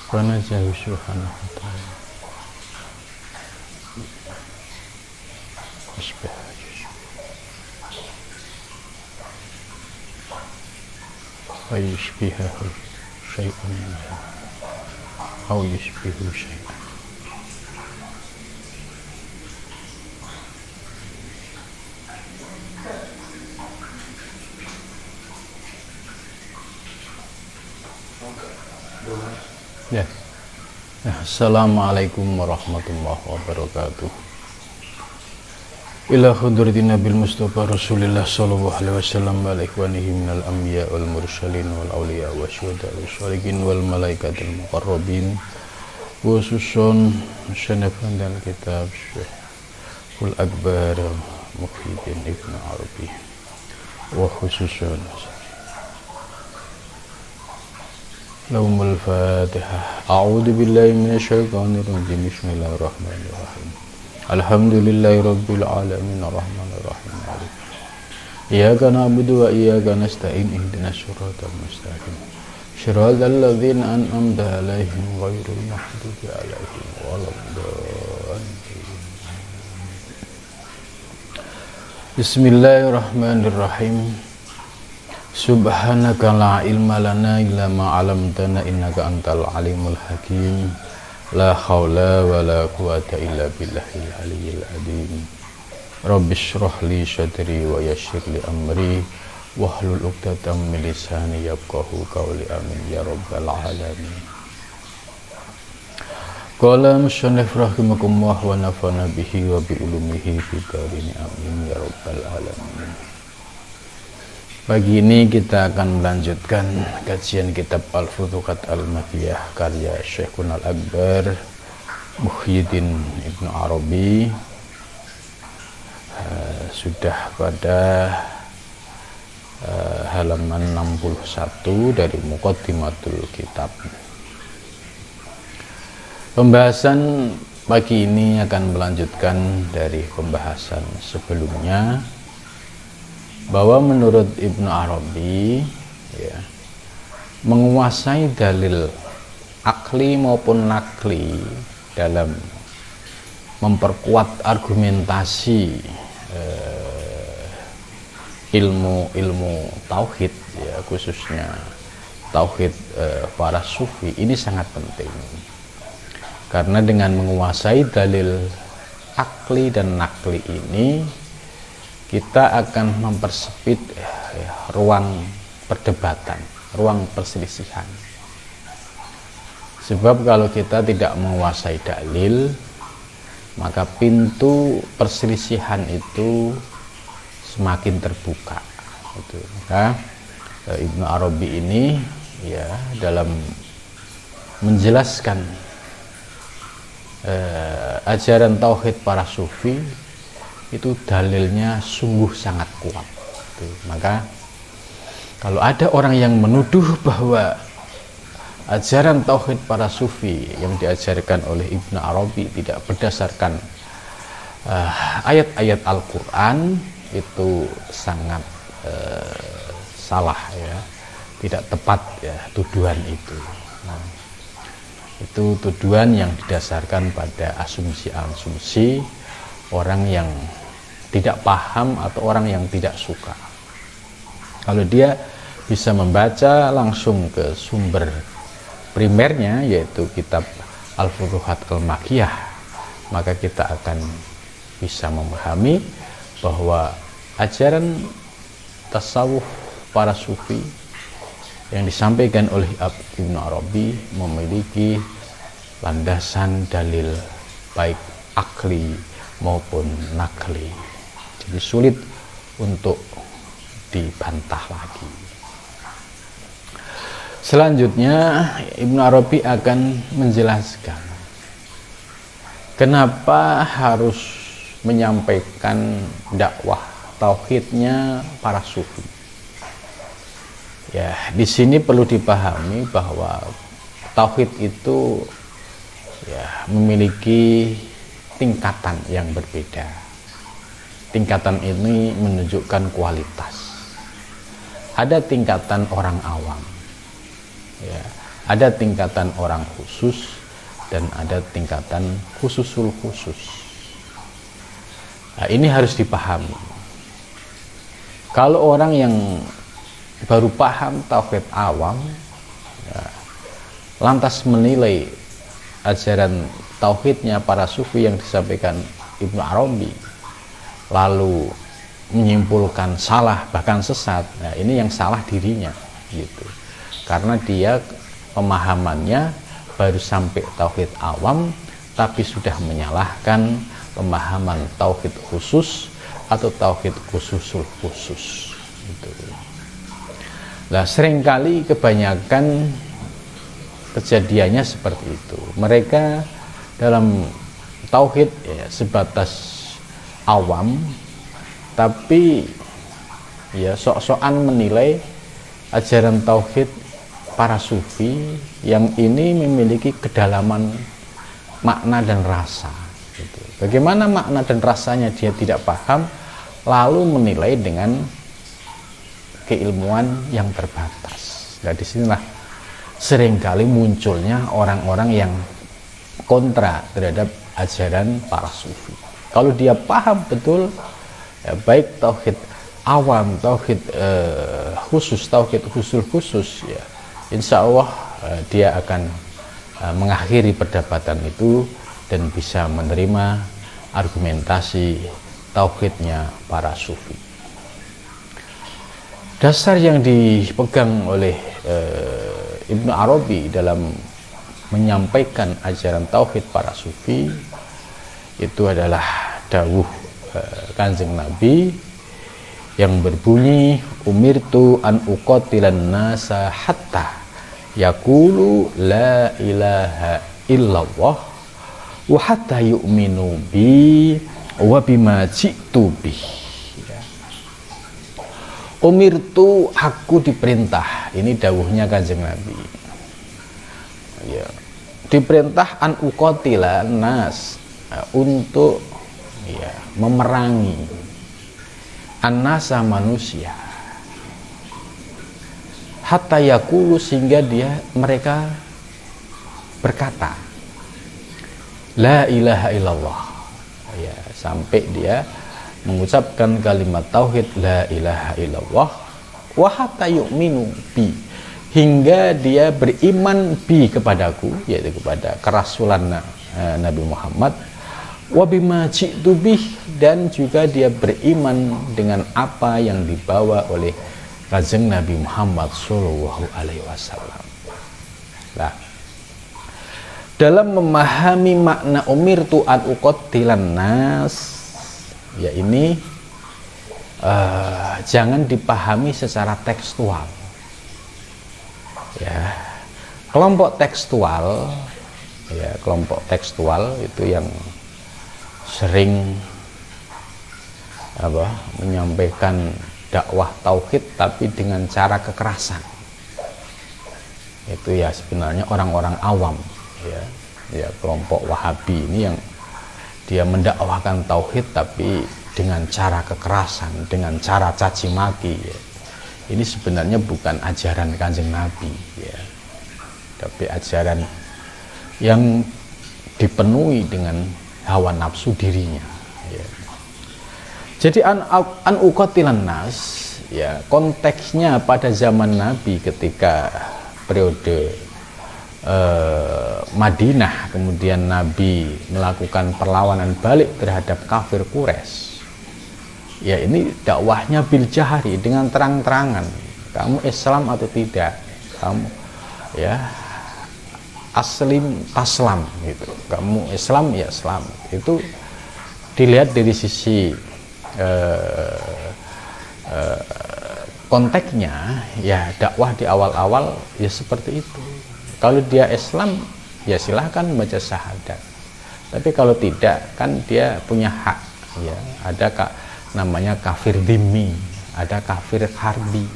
Fanajahu subhanahu wa ta'ala wa yushbihahu syai'un minhu aw yushbihu syai'an. Ya. Assalamualaikum warahmatullahi wabarakatuh. Ila hudratin Nabil Mustafa Rasulillah sallallahu alaihi wasallam wa ikhwanihi minal anbiya wal mursalin wal awliya wa syuhada wal sholihin wal malaikatil muqarrabin, khususun sanafan dan kitab Syekhul Akbar Muhyiddin Ibnu Arabi wa khususun Lahumul Fatihah. A'udzu billahi minasyaitonir rajim. Bismillahirrahmanirrahim. Alhamdulillahi rabbil alamin arrahmanir rahim. Iyyaka na'budu wa iyyaka nasta'in. Ihdinas siratal mustaqim. Shiratal ladzina an'amta 'alaihim ghairil maghdubi 'alaihim waladdallin. Bismillahirrahmanirrahim. Subhanaka la ilma lana illa ma 'allamtana innaka antal alimul hakim. La haula wa la quwata illa billahil aliyyil azim. Rabbi shrah li sadri wa yassir li amri wahlul 'uqdatam min lisani yafqahu qawli. Amin ya rabbal alamin. Qala musannif rahimakumullah wa nafa'ana bihi wa bi ulumihi fid dharain. Amin ya rabbal alamin. Pagi ini kita akan melanjutkan kajian kitab Al-Futuhat Al-Makkiyah karya Syekhul Akbar Muhyiddin Ibnu Arabi. Sudah pada halaman 61 dari Muqaddimatul Kitab. Pembahasan pagi ini akan melanjutkan dari pembahasan sebelumnya, bahwa menurut Ibnu Arabi ya, menguasai dalil akli maupun nakli dalam memperkuat argumentasi ilmu tauhid ya, khususnya tauhid para sufi, ini sangat penting, karena dengan menguasai dalil akli dan nakli ini kita akan mempersempit ruang perdebatan, ruang perselisihan. Sebab kalau kita tidak menguasai dalil, maka pintu perselisihan itu semakin terbuka. Maka Ibnu Arabi ini ya dalam menjelaskan ajaran tauhid para sufi itu dalilnya sungguh sangat kuat. Maka kalau ada orang yang menuduh bahwa ajaran tauhid para sufi yang diajarkan oleh Ibnu Arabi tidak berdasarkan ayat-ayat Al-Quran, itu sangat salah ya, tidak tepat ya tuduhan itu. Nah, itu tuduhan yang didasarkan pada asumsi-asumsi orang yang tidak paham atau orang yang tidak suka. Kalau dia bisa membaca langsung ke sumber primernya, yaitu kitab Al-Futuhat Al-Makkiyah, maka kita akan bisa memahami bahwa ajaran tasawuf para sufi yang disampaikan oleh Ibnu Arabi memiliki landasan dalil baik akli maupun nakli. Jadi sulit untuk dibantah lagi. Selanjutnya Ibnu Arabi akan menjelaskan kenapa harus menyampaikan dakwah tauhidnya para sufi. Ya, di sini perlu dipahami bahwa tauhid itu ya memiliki tingkatan yang berbeda. Tingkatan ini menunjukkan kualitas. Ada tingkatan orang awam, ya. ada tingkatan orang khusus dan ada tingkatan khususul khusus. Nah, ini harus dipahami. Kalau orang yang baru paham tauhid awam, ya, lantas menilai ajaran tauhidnya para sufi yang disampaikan Ibnu Arabi, lalu menyimpulkan salah bahkan sesat, nah ini yang salah dirinya gitu, karena dia pemahamannya baru sampai tauhid awam tapi sudah menyalahkan pemahaman tauhid khusus atau tauhid khususul khusus gitu. Nah, seringkali kebanyakan kejadiannya seperti itu. Mereka dalam tauhid ya, sebatas awam, tapi ya sok-sokan menilai ajaran tauhid para sufi yang ini memiliki kedalaman makna dan rasa gitu. Bagaimana makna dan rasanya dia tidak paham, lalu menilai dengan keilmuan yang terbatas. Nah, disinilah seringkali munculnya orang-orang yang kontra terhadap ajaran para sufi. Kalau dia paham betul, ya, baik tauhid awam, tauhid khusus, tauhid khusus, ya, insya Allah dia akan mengakhiri perdebatan itu dan bisa menerima argumentasi tauhidnya para sufi. Dasar yang dipegang oleh Ibnu Arabi dalam menyampaikan ajaran tauhid para sufi itu adalah dawuh Kanjeng Nabi yang berbunyi, umirtu an uqatilan nasa hatta yaqulu la ilaha illallah wa hatta yu'minu bi wa bima ji'tu bih. Umirtu, aku diperintah, ini dawuhnya Kanjeng Nabi ya, diperintah an uqatila nas, untuk ya, memerangi an-nasa manusia, hatta yaqulu, sehingga mereka berkata la ilaha illallah ya, sampai dia mengucapkan kalimat tauhid la ilaha illallah, wa hatta yu'minu bi, hingga dia beriman bi, kepadaku, yaitu kepada kerasulan Nabi Muhammad, wa bima ji'tu bih, dan juga dia beriman dengan apa yang dibawa oleh Kanjeng Nabi Muhammad sallallahu alaihi wasallam. Nah, dalam memahami makna umirtu an uqatilan nas, ya ini jangan dipahami secara tekstual ya. Kelompok tekstual itu yang sering menyampaikan dakwah tauhid tapi dengan cara kekerasan. Itu ya sebenarnya orang-orang awam ya, kelompok Wahabi ini yang dia mendakwahkan tauhid tapi dengan cara kekerasan, dengan cara caci maki ya. Ini sebenarnya bukan ajaran Kanjeng Nabi ya, tapi ajaran yang dipenuhi dengan hawa nafsu dirinya ya. Jadi an uqatilan nas ya, konteksnya pada zaman Nabi ketika periode Madinah, kemudian Nabi melakukan perlawanan balik terhadap kafir Quraisy. Ya, ini dakwahnya bil jahri, dengan terang-terangan. Kamu Islam atau tidak? Kamu ya aslim taslam gitu. Kamu Islam ya Islam. Itu dilihat dari sisi konteksnya ya, dakwah di awal-awal ya seperti itu. Kalau dia Islam ya silahkan baca syahadat, tapi kalau tidak kan dia punya hak ya. Ada namanya kafir dhimmi, ada kafir harbi,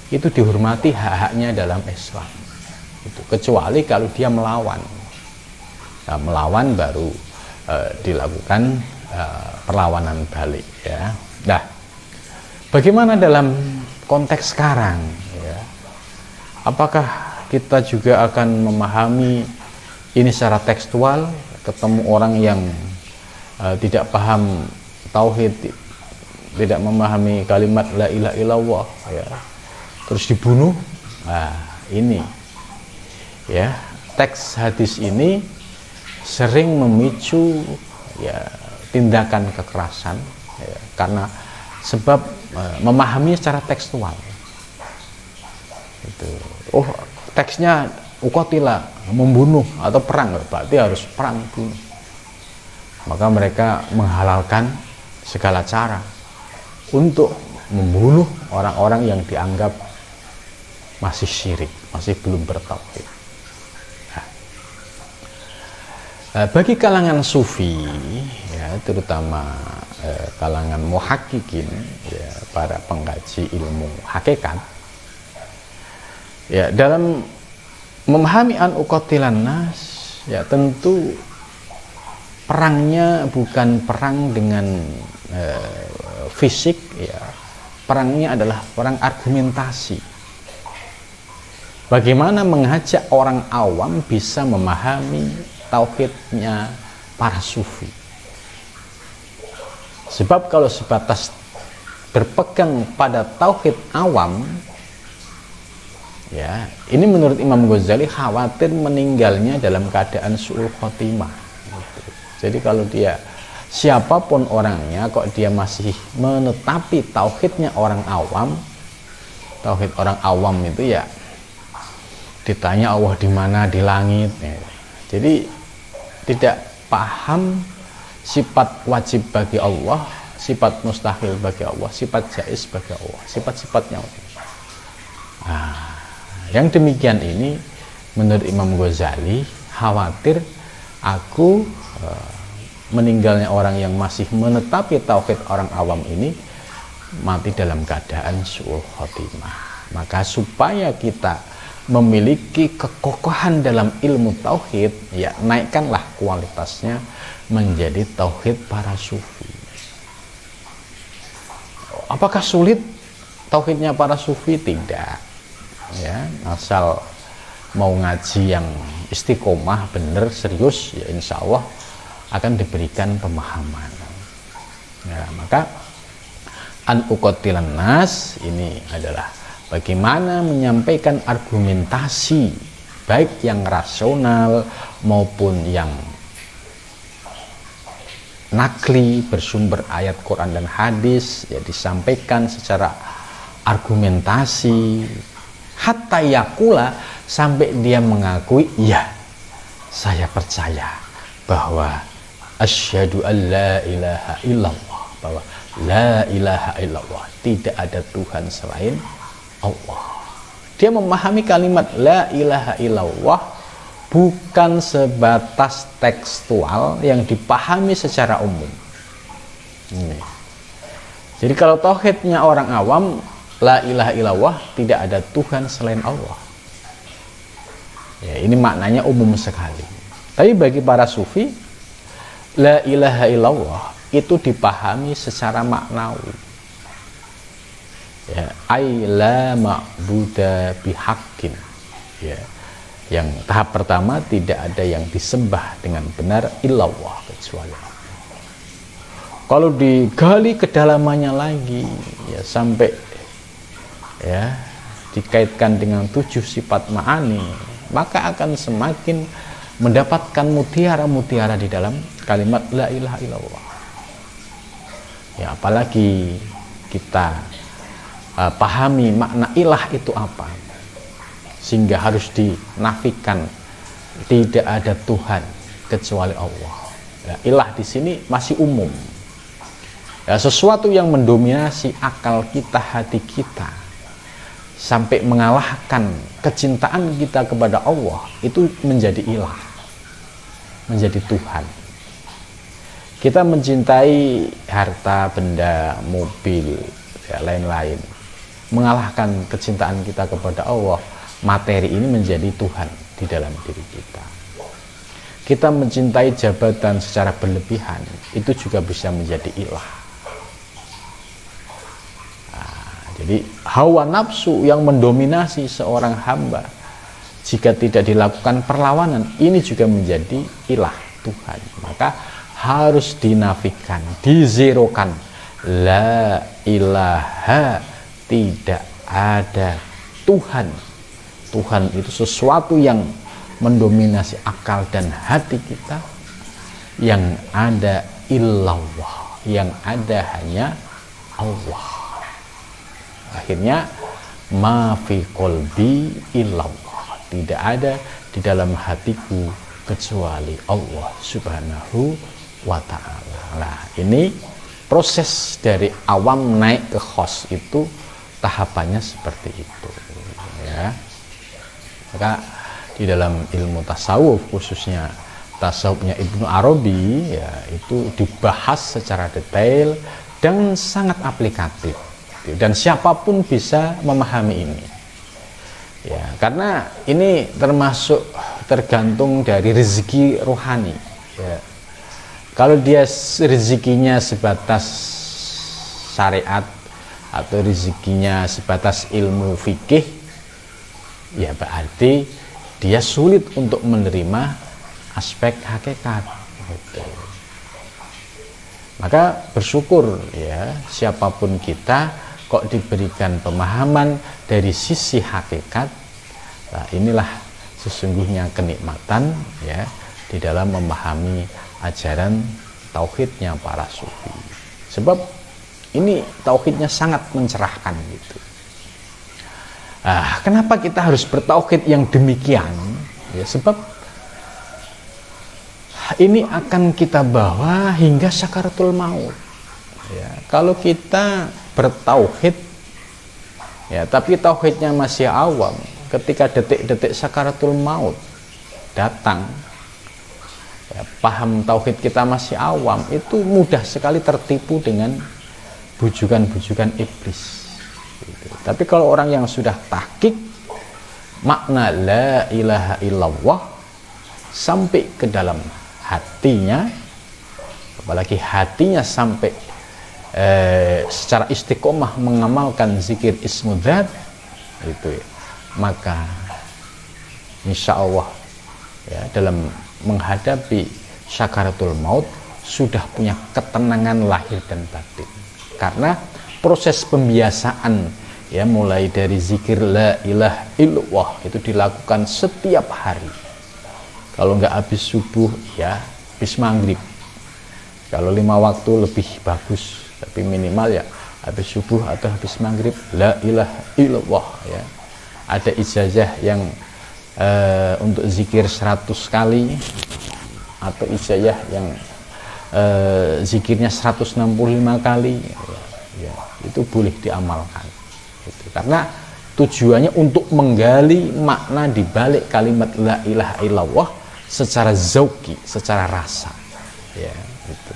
itu dihormati hak-haknya dalam Islam itu, kecuali kalau dia melawan. Nah, melawan baru dilakukan perlawanan balik ya. Nah, bagaimana dalam konteks sekarang ya? Apakah kita juga akan memahami ini secara tekstual. Ketemu orang yang tidak paham tauhid, tidak memahami kalimat la ilaha illallah, ya, terus dibunuh. Nah, ini ya, teks hadis ini sering memicu ya tindakan kekerasan, ya, karena sebab memahami secara tekstual. Itu. Oh, teksnya ukotila, membunuh atau perang, berarti harus perang bunuh. Maka mereka menghalalkan segala cara untuk membunuh orang-orang yang dianggap masih syirik, masih belum bertauhid. Bagi kalangan sufi, ya, terutama kalangan muhakkikin, ya, para pengkaji ilmu hakikat, ya, dalam memahami an uqatilan nas, ya, tentu perangnya bukan perang dengan fisik, ya, perangnya adalah perang argumentasi. Bagaimana mengajak orang awam bisa memahami tauhidnya para sufi. Sebab kalau sebatas berpegang pada tauhid awam, ya, ini menurut Imam Ghazali khawatir meninggalnya dalam keadaan su'ul khotimah. Gitu. Jadi kalau dia siapapun orangnya, kok dia masih menetapi tauhidnya orang awam, tauhid orang awam itu ya ditanya Allah di mana, di langit. Ya. Jadi tidak paham sifat wajib bagi Allah, sifat mustahil bagi Allah, sifat jaiz bagi Allah, sifat-sifatnya Allah. Nah, yang demikian ini menurut Imam Ghazali khawatir aku meninggalnya orang yang masih menetapi tauhid orang awam ini mati dalam keadaan su'ul khotimah. Maka supaya kita memiliki kekokohan dalam ilmu tauhid, ya, naikkanlah kualitasnya menjadi tauhid para sufi. Apakah sulit tauhidnya para sufi? Tidak, ya, asal mau ngaji yang istiqomah bener serius, ya insya Allah akan diberikan pemahaman. Ya, maka an uqatilan nas ini adalah bagaimana menyampaikan argumentasi baik yang rasional maupun yang nakli bersumber ayat Quran dan hadis, ya, disampaikan secara argumentasi hatta yakula, sampai dia mengakui, ya, saya percaya bahwa asyhadu an la ilaha illallah, bahwa la ilaha illallah, tidak ada Tuhan selain Allah. Dia memahami kalimat la ilaha illallah bukan sebatas tekstual yang dipahami secara umum. Ini. Jadi kalau tauhidnya orang awam, la ilaha illallah, tidak ada Tuhan selain Allah. Ya, ini maknanya umum sekali. Tapi bagi para sufi, la ilaha illallah itu dipahami secara maknawi. Ya, ai la ma'buda bihaqqin, ya, yang tahap pertama tidak ada yang disembah dengan benar illallah kecuali Allah. Kalau digali kedalamannya lagi, ya, sampai, ya, dikaitkan dengan 7 sifat ma'ani, maka akan semakin mendapatkan mutiara-mutiara di dalam kalimat la ilaha illallah. Ya, apalagi kita pahami makna ilah itu apa, sehingga harus dinafikan tidak ada Tuhan kecuali Allah. Ya, ilah di sini masih umum, ya, sesuatu yang mendominasi akal kita, hati kita, sampai mengalahkan kecintaan kita kepada Allah, itu menjadi ilah, menjadi Tuhan. Kita mencintai harta, benda, mobil, ya, lain-lain, mengalahkan kecintaan kita kepada Allah, materi ini menjadi Tuhan di dalam diri kita. Kita mencintai jabatan secara berlebihan, itu juga bisa menjadi ilah. Nah, jadi hawa nafsu yang mendominasi seorang hamba, jika tidak dilakukan perlawanan, ini juga menjadi ilah Tuhan. Maka harus dinafikan, dizerokan. La ilaha, tidak ada Tuhan. Tuhan itu sesuatu yang mendominasi akal dan hati kita. Yang ada illallah, yang ada hanya Allah. Akhirnya ma fi qalbi illallah, tidak ada di dalam hatiku kecuali Allah Subhanahu wa ta'ala. Nah, ini proses dari awam naik ke khos itu tahapannya seperti itu, ya. Maka di dalam ilmu tasawuf, khususnya tasawufnya Ibnu Arabi, ya, itu dibahas secara detail dan sangat aplikatif, dan siapapun bisa memahami ini, ya, karena ini termasuk tergantung dari rezeki rohani, ya. Kalau dia rezekinya sebatas syariat atau rezekinya sebatas ilmu fikih, ya berarti dia sulit untuk menerima aspek hakikat, gitu. Maka bersyukur, ya, siapapun kita kok diberikan pemahaman dari sisi hakikat. Nah, inilah sesungguhnya kenikmatan, ya, di dalam memahami ajaran tauhidnya para sufi. Sebab ini tauhidnya sangat mencerahkan, gitu. Kenapa kita harus bertauhid yang demikian? Ya, sebab ini akan kita bawa hingga sakaratul maut, ya. Kalau kita bertauhid, ya, tapi tauhidnya masih awam, ketika detik-detik sakaratul maut datang, ya, paham tauhid kita masih awam, itu mudah sekali tertipu dengan bujukan-bujukan iblis, gitu. Tapi kalau orang yang sudah tahqiq makna la ilaha illallah sampai ke dalam hatinya, apalagi hatinya sampai secara istiqomah mengamalkan zikir ismudzat itu, ya, maka insya Allah, ya, dalam menghadapi sakaratul maut sudah punya ketenangan lahir dan batin, karena proses pembiasaan, ya, mulai dari zikir la ilaha illallah itu dilakukan setiap hari. Kalau nggak habis subuh, ya habis maghrib. Kalau 5 waktu lebih bagus, tapi minimal ya habis subuh atau habis maghrib la ilaha illallah, ya. Ada ijazah yang untuk zikir 100 kali, atau ijazah yang zikirnya 165 kali, ya, itu boleh diamalkan, gitu. Karena tujuannya untuk menggali makna di balik kalimat la ilaha illallah secara zauki, secara rasa, ya, gitu.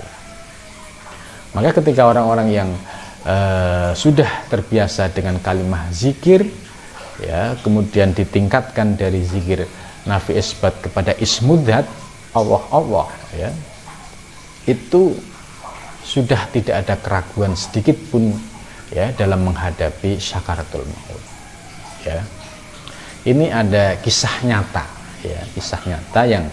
Maka ketika orang-orang yang sudah terbiasa dengan kalimat zikir, ya, kemudian ditingkatkan dari zikir nafi isbat kepada ismudzat, Allah, ya, itu sudah tidak ada keraguan sedikit pun, ya, dalam menghadapi sakaratul maut, ya. Ini ada kisah nyata, ya, kisah nyata yang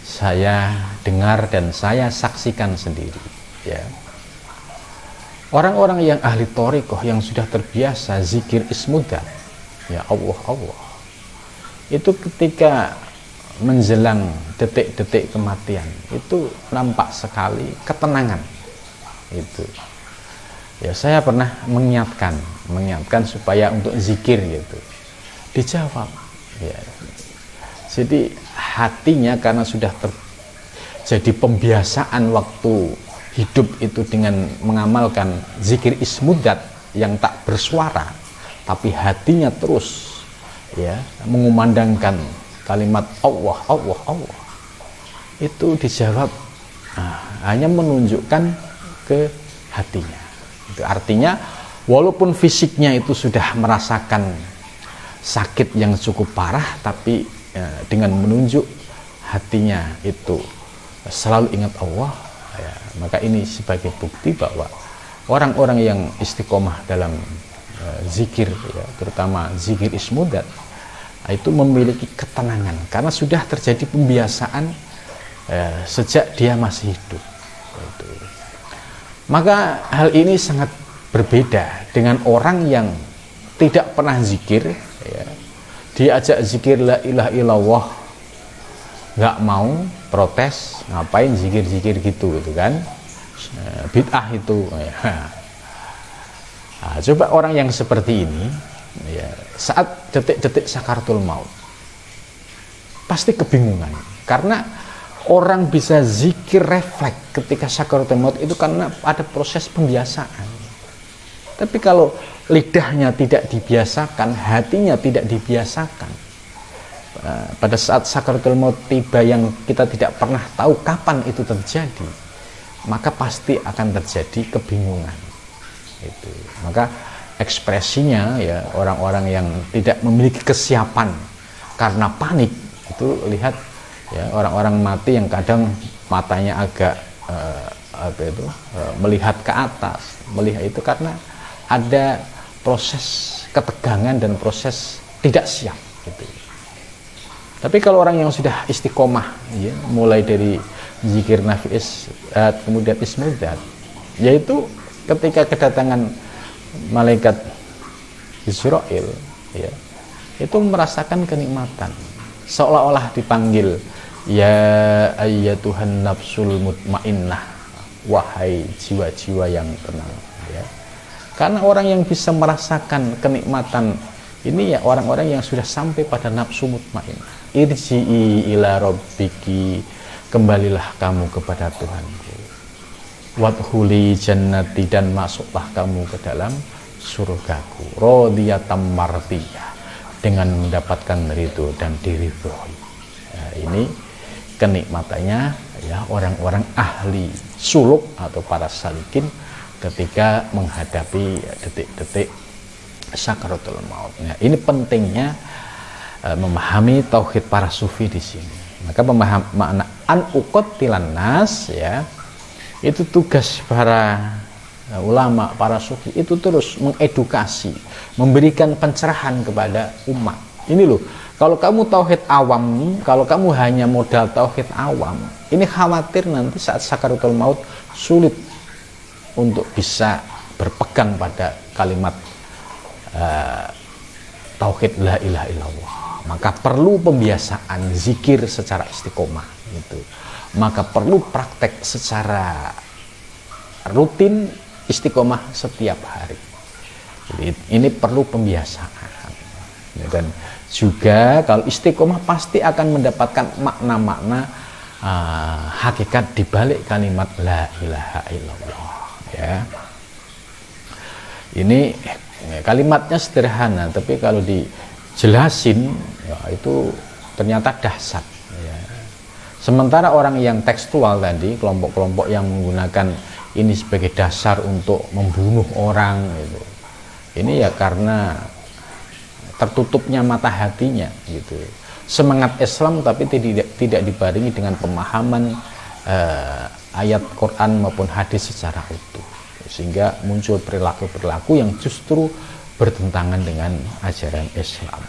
saya dengar dan saya saksikan sendiri, ya. Orang-orang yang ahli thariqah yang sudah terbiasa zikir ismudzat, ya, Allah, itu ketika menjelang detik-detik kematian itu nampak sekali ketenangan itu, ya. Saya pernah mengingatkan supaya untuk zikir, gitu, dijawab, ya. Jadi hatinya karena sudah terjadi pembiasaan waktu hidup itu dengan mengamalkan zikir ismudzat yang tak bersuara, tapi hatinya terus, ya, mengumandangkan kalimat Allah, itu dijawab, hanya menunjukkan ke hatinya. Itu artinya walaupun fisiknya itu sudah merasakan sakit yang cukup parah, tapi dengan menunjuk hatinya itu selalu ingat Allah, ya, maka ini sebagai bukti bahwa orang-orang yang istiqomah dalam zikir, ya, terutama zikir ismudzat, itu memiliki ketenangan karena sudah terjadi pembiasaan sejak dia masih hidup. Maka hal ini sangat berbeda dengan orang yang tidak pernah zikir, ya. Diajak zikir la ilaha illallah nggak mau, protes, ngapain zikir-zikir gitu kan, bid'ah itu, ya. Nah, coba orang yang seperti ini, ya, saat detik-detik sakaratul maut pasti kebingungan karena orang bisa zikir refleks ketika sakaratul maut itu karena ada proses pembiasaan. Tapi kalau lidahnya tidak dibiasakan, hatinya tidak dibiasakan, pada saat sakaratul maut tiba yang kita tidak pernah tahu kapan itu terjadi, maka pasti akan terjadi kebingungan. Itu. Maka ekspresinya, ya, orang-orang yang tidak memiliki kesiapan karena panik itu, lihat, ya, orang-orang mati yang kadang matanya agak melihat ke atas, melihat itu karena ada proses ketegangan dan proses tidak siap gitu. Tapi kalau orang yang sudah istiqomah, ya, mulai dari zikir nafis kemudian ismudzat, yaitu ketika kedatangan malaikat Israil, ya, itu merasakan kenikmatan seolah-olah dipanggil, ya ayyatuhan nafsul mutmainnah, wahai jiwa-jiwa yang tenang, ya. Karena orang yang bisa merasakan kenikmatan ini, ya, orang-orang yang sudah sampai pada nafsu mutmainnah. Irji'i ila rabbiki, kembalilah kamu kepada Tuhanku. Wadhuli jannati, dan masuklah kamu ke dalam surgaku. Rodiyatam mardiyah, dengan mendapatkan ridho dan diridhoi. Nah, ini kenikmatannya, ya, orang-orang ahli suluk atau para salikin ketika menghadapi detik-detik sakaratul maut. Nah, ini pentingnya memahami tauhid para sufi di sini. Maka makna an uqatilan nas, ya, itu tugas para ulama, para sufi itu terus mengedukasi, memberikan pencerahan kepada umat. Ini loh, kalau kamu tauhid awam, kalau kamu hanya modal tauhid awam, ini khawatir nanti saat sakaratul maut sulit untuk bisa berpegang pada kalimat tauhid la ilaha illallah. Maka perlu pembiasaan zikir secara istiqomah gitu. Maka perlu praktek secara rutin istiqomah setiap hari. Jadi, ini perlu pembiasaan. Dan juga kalau istiqomah pasti akan mendapatkan makna-makna hakikat dibalik kalimat la ilaha illallah, ya. Ini kalimatnya sederhana, tapi kalau dijelasin, ya, itu ternyata dahsyat, ya. Sementara orang yang tekstual tadi, kelompok-kelompok yang menggunakan ini sebagai dasar untuk membunuh orang, gitu. Ini ya karena tertutupnya mata hatinya, gitu. Semangat Islam tapi tidak dibarengi dengan pemahaman ayat Quran maupun hadis secara utuh, sehingga muncul perilaku-perilaku yang justru bertentangan dengan ajaran Islam.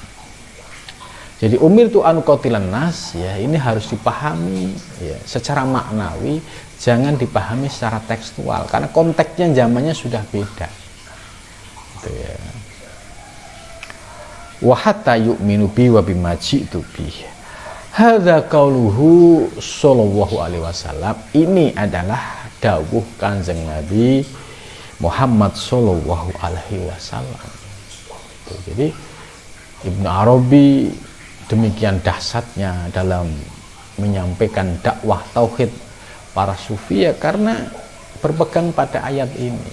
Jadi umirtu an uqatilan nas, ya, ini harus dipahami, ya, secara maknawi, jangan dipahami secara tekstual karena konteksnya zamannya sudah beda. Gitu, ya. Wa hatta yu'minu bi wa bima ji'tu bi. Hadza qauluhu sallallahu alaihi wasallam. Ini adalah dawuh Kanjeng Nabi Muhammad sallallahu alaihi wasallam. Jadi Ibnu Arabi demikian dahsyatnya dalam menyampaikan dakwah tauhid para sufi, ya, karena berpegang pada ayat ini.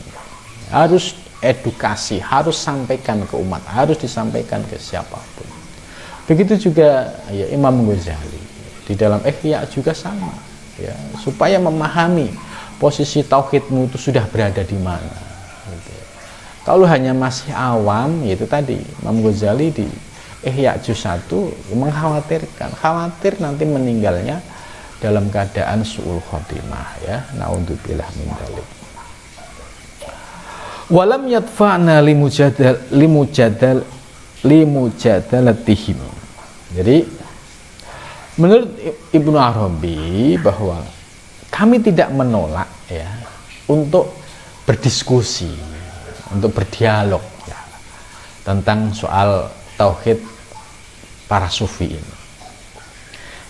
Harus edukasi, harus sampaikan ke umat, harus disampaikan ke siapapun. Begitu juga, ya, Imam Ghazali di dalam Ihya juga sama, ya, supaya memahami posisi tauhidmu itu sudah berada di mana, gitu. Kalau hanya masih awam, yaitu tadi Imam Ghazali di Ihya juz 1 mengkhawatirkan, khawatir nanti meninggalnya dalam keadaan su'ul khotimah, ya, naudzubillah min dzalik. Walam yadfa'na limujadalatihim, Jadi menurut Ibnu Arabi bahwa kami tidak menolak ya untuk berdiskusi, untuk berdialog ya, tentang soal tauhid para sufi ini.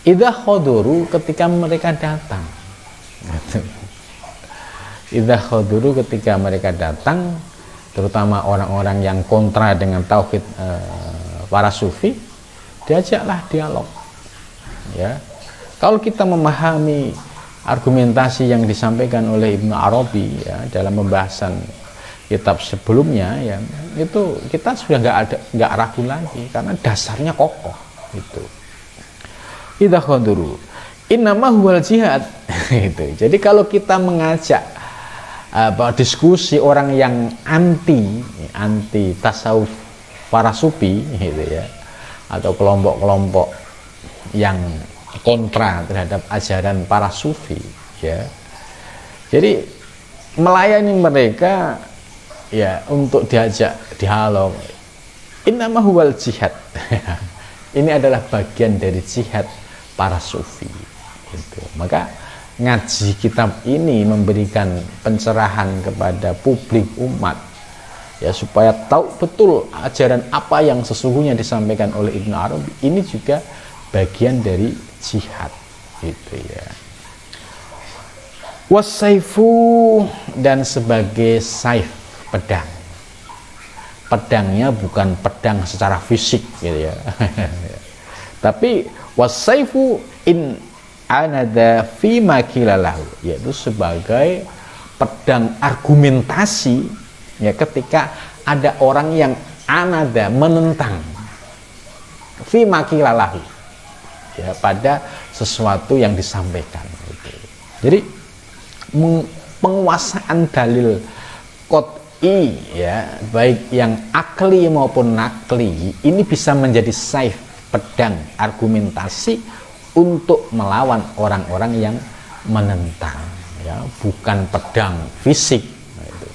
Idza khaduru, ketika mereka datang. Idza khaduru, ketika mereka datang, terutama orang-orang yang kontra dengan tauhid para sufi, diajaklah dialog. Ya, kalau kita memahami argumentasi yang disampaikan oleh Ibnu Arabi ya, dalam pembahasan kitab sebelumnya, ya itu kita sudah nggak ragu lagi karena dasarnya kokoh itu. Idza khaduru innama huwal jihad. Itu. Jadi kalau kita mengajak diskusi orang yang anti tasawuf para sufi gitu ya, atau kelompok-kelompok yang kontra terhadap ajaran para sufi ya. Jadi melayani mereka ya untuk diajak dialog, innama huwal jihad. Ini adalah bagian dari jihad para sufi gitu. Maka ngaji kitab ini memberikan pencerahan kepada publik umat ya, supaya tahu betul ajaran apa yang sesungguhnya disampaikan oleh Ibnu Arabi. Ini juga bagian dari jihad gitu ya. Wasaifu, dan sebagai saif, pedang. Pedangnya bukan pedang secara fisik gitu ya. Tapi wasaifu in anada fi makilalahu, yaitu sebagai pedang argumentasi ya, ketika ada orang yang anada, menentang, fi makilalahu ya, pada sesuatu yang disampaikan gitu. Jadi penguasaan dalil qot'i ya, baik yang akli maupun nakli, ini bisa menjadi saif, pedang argumentasi untuk melawan orang-orang yang menentang ya, bukan pedang fisik gitu.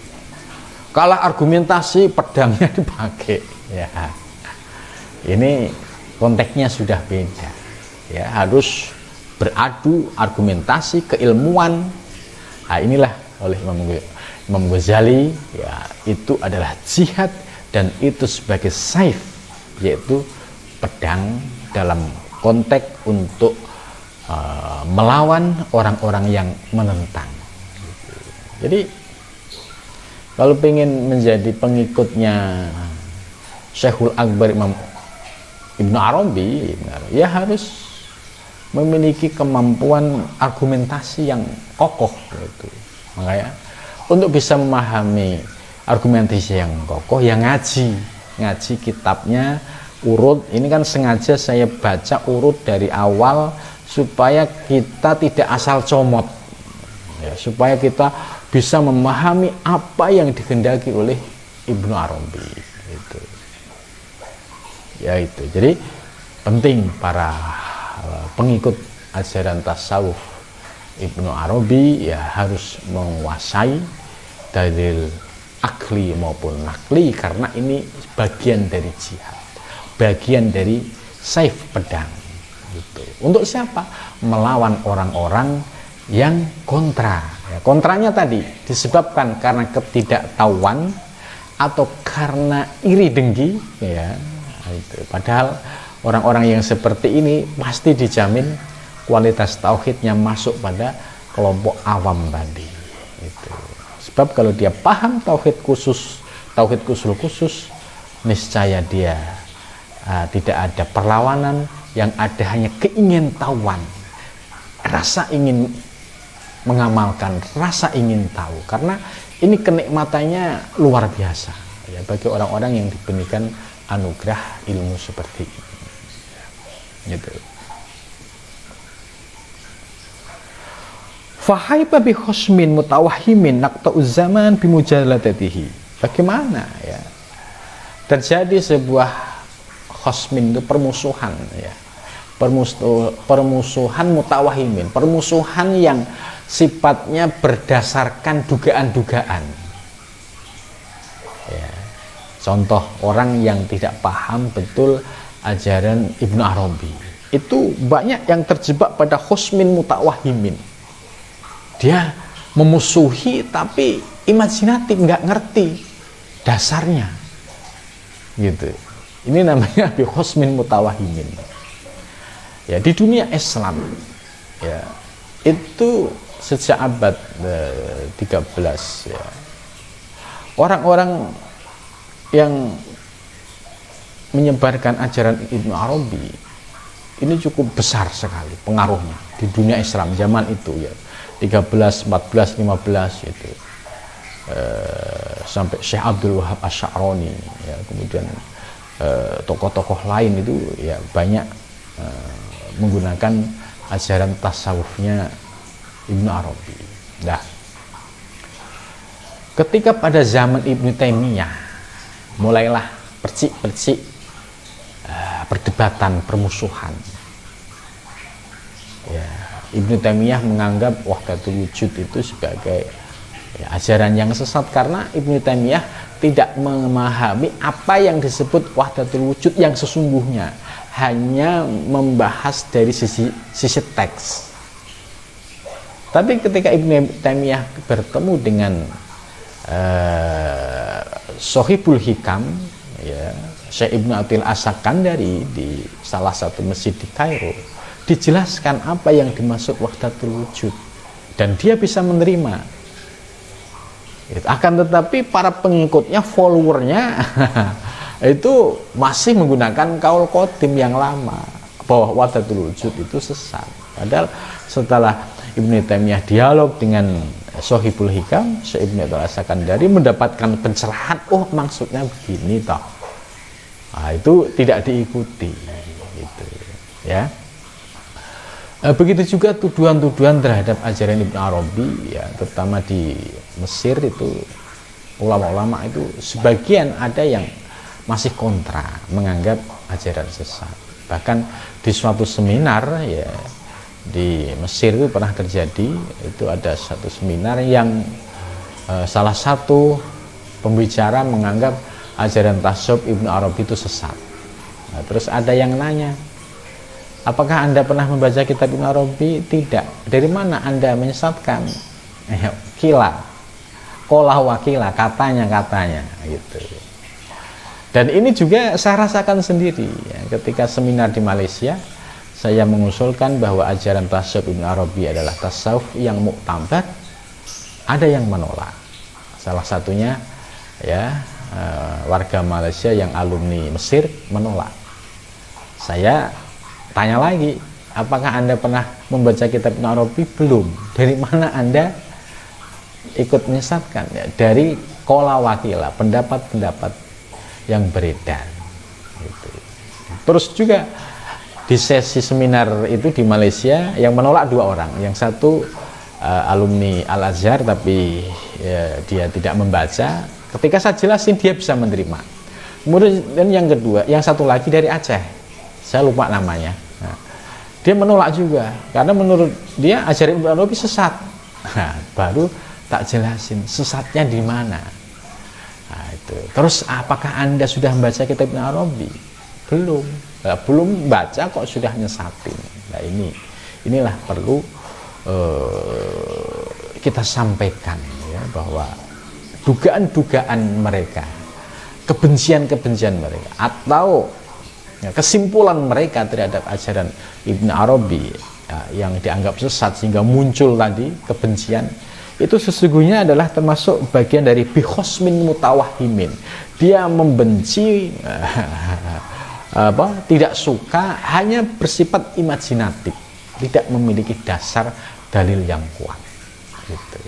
Kalau argumentasi pedangnya dipakai ya, ini konteksnya sudah beda ya, harus beradu argumentasi keilmuan. Nah, inilah oleh Imam Ghazali ya, itu adalah jihad dan itu sebagai saif, yaitu pedang dalam konteks untuk melawan orang-orang yang menentang. Jadi kalau ingin menjadi pengikutnya Syekhul Akbar Imam Ibnu Arabi ya harus memiliki kemampuan argumentasi yang kokoh gitu. Makanya untuk bisa memahami argumentasi yang kokoh ya ngaji kitabnya urut. Ini kan sengaja saya baca urut dari awal supaya kita tidak asal comot ya, supaya kita bisa memahami apa yang dikehendaki oleh Ibnu Arabi gitu. Ya itu. Jadi penting para pengikut ajaran tasawuf Ibnu Arabi ya harus menguasai dalil akli maupun nakli, karena ini bagian dari jihad, bagian dari saif, pedang gitu. Untuk siapa? Melawan orang-orang yang kontra ya, kontranya tadi disebabkan karena ketidaktahuan atau karena iri dengki ya itu. Padahal orang-orang yang seperti ini pasti dijamin kualitas tauhidnya masuk pada kelompok awam tadi itu. Sebab kalau dia paham tauhid usul khusus, niscaya dia tidak ada perlawanan, yang ada hanya keingintahuan, rasa ingin mengamalkan, rasa ingin tahu, karena ini kenikmatannya luar biasa ya, bagi orang-orang yang diberikan anugerah ilmu seperti ini gitu. Fahaiba bi khosmin mutawahimin naqta'uz zaman bimujaladatihi. Bagaimana ya terjadi sebuah khosmin, itu permusuhan ya, permusuhan mutawahimin, permusuhan yang sifatnya berdasarkan dugaan-dugaan ya. Contoh, orang yang tidak paham betul ajaran Ibnu Arabi. Itu banyak yang terjebak pada husmin mutawahimin. Dia memusuhi tapi imajinatif, nggak ngerti dasarnya. Gitu. Ini namanya bi husmin mutawahimin. Ya, di dunia Islam ya, itu sejak abad 13 ya. Orang-orang yang menyebarkan ajaran Ibnu Arabi ini cukup besar sekali pengaruhnya di dunia Islam zaman itu ya, 13, 14, 15 itu sampai Syekh Abdul Wahab Asy'arani ya, kemudian tokoh-tokoh lain itu ya banyak menggunakan ajaran tasawufnya Ibnu Arabi. Nah, ketika pada zaman Ibnu Taimiyah mulailah percik-percik perdebatan, permusuhan. Ya, Ibnu Taimiyah menganggap wahdatul wujud itu sebagai ya, ajaran yang sesat karena Ibnu Taimiyah tidak memahami apa yang disebut wahdatul wujud yang sesungguhnya, hanya membahas dari sisi teks. Tapi ketika Ibnu Taimiyah bertemu dengan Sohibul Hikam ya, Syekh Ibnu Atil As-Sakandari di salah satu masjid di Kairo, dijelaskan apa yang dimaksud wahdatul wujud dan dia bisa menerima. Akan tetapi para pengikutnya, followernya itu masih menggunakan kaul qadim yang lama bahwa wahdatul wujud itu sesat. Padahal setelah Ibnu Taimiyah dialog dengan Sohibul Hikam, Syekh Ibnu Atil As-Sakandari mendapatkan pencerahan, oh maksudnya begini toh. Nah, itu tidak diikuti gitu, ya. Begitu juga tuduhan-tuduhan terhadap ajaran Ibnu Arabi ya, terutama di Mesir itu ulama-ulama itu sebagian ada yang masih kontra, menganggap ajaran sesat. Bahkan di suatu seminar ya di Mesir itu pernah terjadi, itu ada satu seminar yang salah satu pembicara menganggap ajaran tasawuf Ibnu Arabi itu sesat. Nah, terus ada yang nanya, apakah Anda pernah membaca kitab Ibnu Arabi? Tidak. Dari mana Anda menyesatkan? Kila, kola wakila, katanya gitu. Dan ini juga saya rasakan sendiri ya, ketika seminar di Malaysia, saya mengusulkan bahwa ajaran tasawuf Ibnu Arabi adalah tasawuf yang muktamad. Ada yang menolak. Salah satunya ya warga Malaysia yang alumni Mesir menolak. Saya tanya lagi, apakah Anda pernah membaca kitab Ibnu Arabi? Belum. Dari mana Anda ikut menyesatkan? Ya, dari kola wakila, pendapat-pendapat yang beredar gitu. Terus juga di sesi seminar itu di Malaysia yang menolak 2 orang. Yang satu alumni Al-Azhar tapi ya, dia tidak membaca. Ketika saya jelasin dia bisa menerima. Kemudian yang kedua, yang satu lagi dari Aceh, saya lupa namanya. Nah, dia menolak juga karena menurut dia ajaran Ibnu Arabi sesat. Nah, baru tak jelasin sesatnya di mana. Nah, itu. Terus apakah Anda sudah membaca kitab Ibnu Arabi? Belum. Nah, belum baca kok sudah nyesatin. Nah, inilah perlu kita sampaikan ya, bahwa dugaan-dugaan mereka, kebencian-kebencian mereka, atau ya, kesimpulan mereka terhadap ajaran Ibnu Arabi ya, yang dianggap sesat sehingga muncul tadi kebencian, itu sesungguhnya adalah termasuk bagian dari bihosmin mutawahimin. Dia membenci tidak suka, hanya bersifat imajinatif, tidak memiliki dasar dalil yang kuat gitu.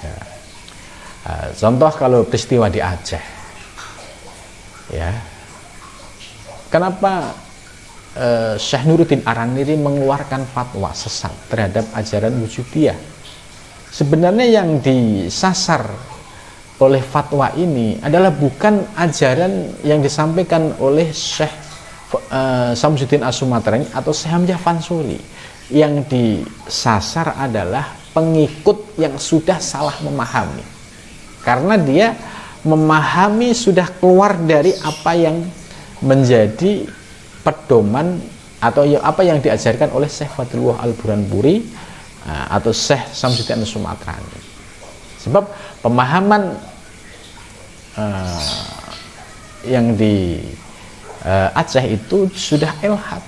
Ya. Contoh kalau peristiwa di Aceh ya, kenapa Syekh Nuruddin Araniri mengeluarkan fatwa sesat terhadap ajaran wujudiyah? Sebenarnya yang disasar oleh fatwa ini adalah bukan ajaran yang disampaikan oleh Syekh Samsuddin As-Sumatrani atau Syekh Hamzah Fansuri. Yang disasar adalah pengikut yang sudah salah memahami. Karena dia memahami sudah keluar dari apa yang menjadi pedoman atau apa yang diajarkan oleh Syekh Fadlullah Al-Burhanpuri atau Syekh Samsudin Sumatrani. Sebab pemahaman yang di Aceh itu sudah ilhad,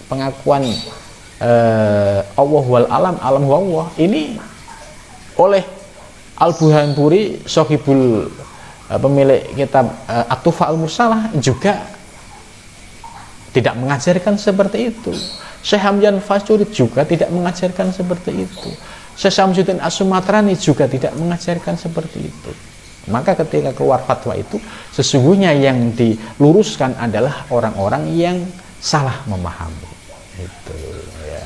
pengakuan Allah wal alam, alam Allah ini oleh Al-Burhanpuri, Sohibul pemilik kitab At-Tufa Al-Mursalah juga tidak mengajarkan seperti itu. Syekh Hamdan Fajuri juga tidak mengajarkan seperti itu. Syekh Samsudin As-Sumatrani juga tidak mengajarkan seperti itu. Maka ketika keluar fatwa itu, sesungguhnya yang diluruskan adalah orang-orang yang salah memahami. Itu ya.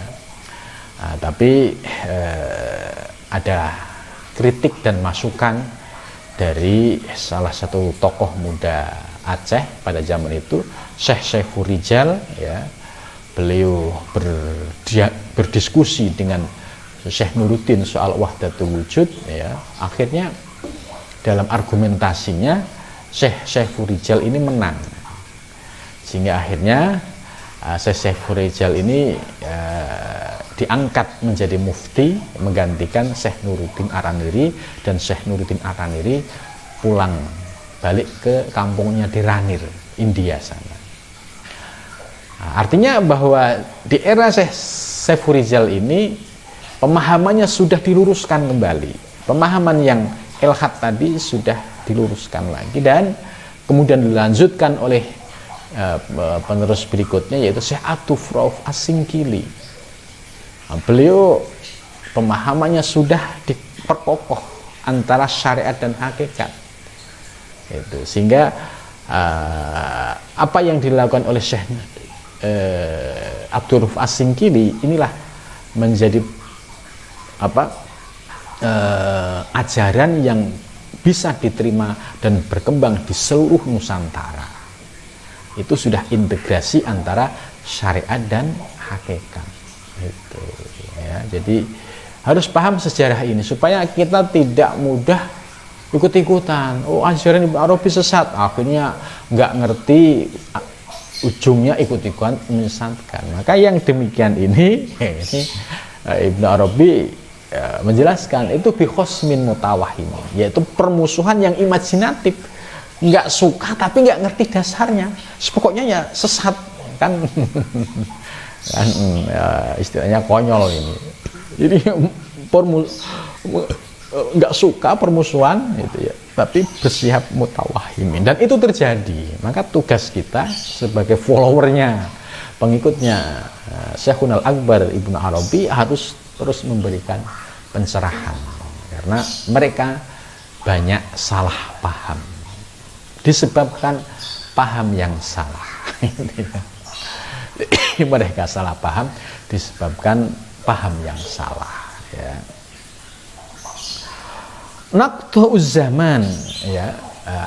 Tapi ada kritik dan masukan dari salah satu tokoh muda Aceh pada zaman itu, Syekh Saiful Rijal, ya. Beliau berdiskusi dengan Syekh Nuruddin soal wahdatul wujud, ya. Akhirnya dalam argumentasinya Syekh Saiful Rijal ini menang, sehingga akhirnya Syekh Saiful Rijal ini diangkat menjadi mufti menggantikan Syekh Nuruddin Araniri, dan Syekh Nuruddin Araniri pulang balik ke kampungnya di Ranir, India sana. Artinya bahwa di era Syekh Saiful Rijal ini pemahamannya sudah diluruskan kembali. Pemahaman yang ilhad tadi sudah diluruskan lagi, dan kemudian dilanjutkan oleh penerus berikutnya, yaitu Syekh Atuf Rauf As-Singkili. Beliau pemahamannya sudah diperkokoh antara syariat dan hakikat. Itu sehingga apa yang dilakukan oleh Syekh Abdul Rauf As-Singkili inilah menjadi ajaran yang bisa diterima dan berkembang di seluruh Nusantara. Itu sudah integrasi antara syariat dan hakikat. Itu ya. Jadi harus paham sejarah ini supaya kita tidak mudah ikut-ikutan. Oh, ajaran Ibnu Arabi sesat, akhirnya nggak ngerti, ujungnya ikut-ikutan menyesatkan. Maka yang demikian ini Ibnu Arabi menjelaskan itu bikhosmin mutawahim, yaitu permusuhan yang imajinatif, nggak suka tapi nggak ngerti dasarnya, pokoknya ya sesat kan. Kan istilahnya konyol ini. Jadi nggak suka permusuhan gitu ya, tapi bersiap mutawahimin, dan itu terjadi. Maka tugas kita sebagai followernya, pengikutnya Syekhul Akbar Ibnu Arabi harus terus memberikan pencerahan, karena mereka banyak salah paham disebabkan paham yang salah. Mereka salah paham disebabkan paham yang salah, ya. Naqta'uz zaman, ya.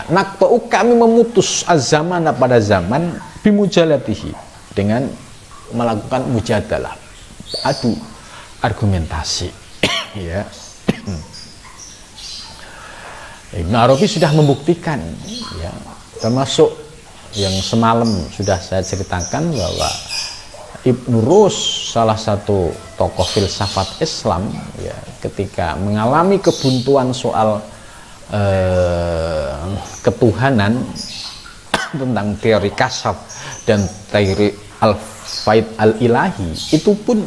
Naqta'u, kami memutus az-zamana pada zaman, bimujalatihi, dengan melakukan mujadalah, adu argumentasi. Ya. Ibnu Arabi sudah membuktikan, ya, termasuk yang semalam sudah saya ceritakan bahwa Ibnu Rus, salah satu tokoh filsafat Islam, ya, ketika mengalami kebuntuan soal ketuhanan tentang teori kasyaf dan teori al-faid al-ilahi, itu pun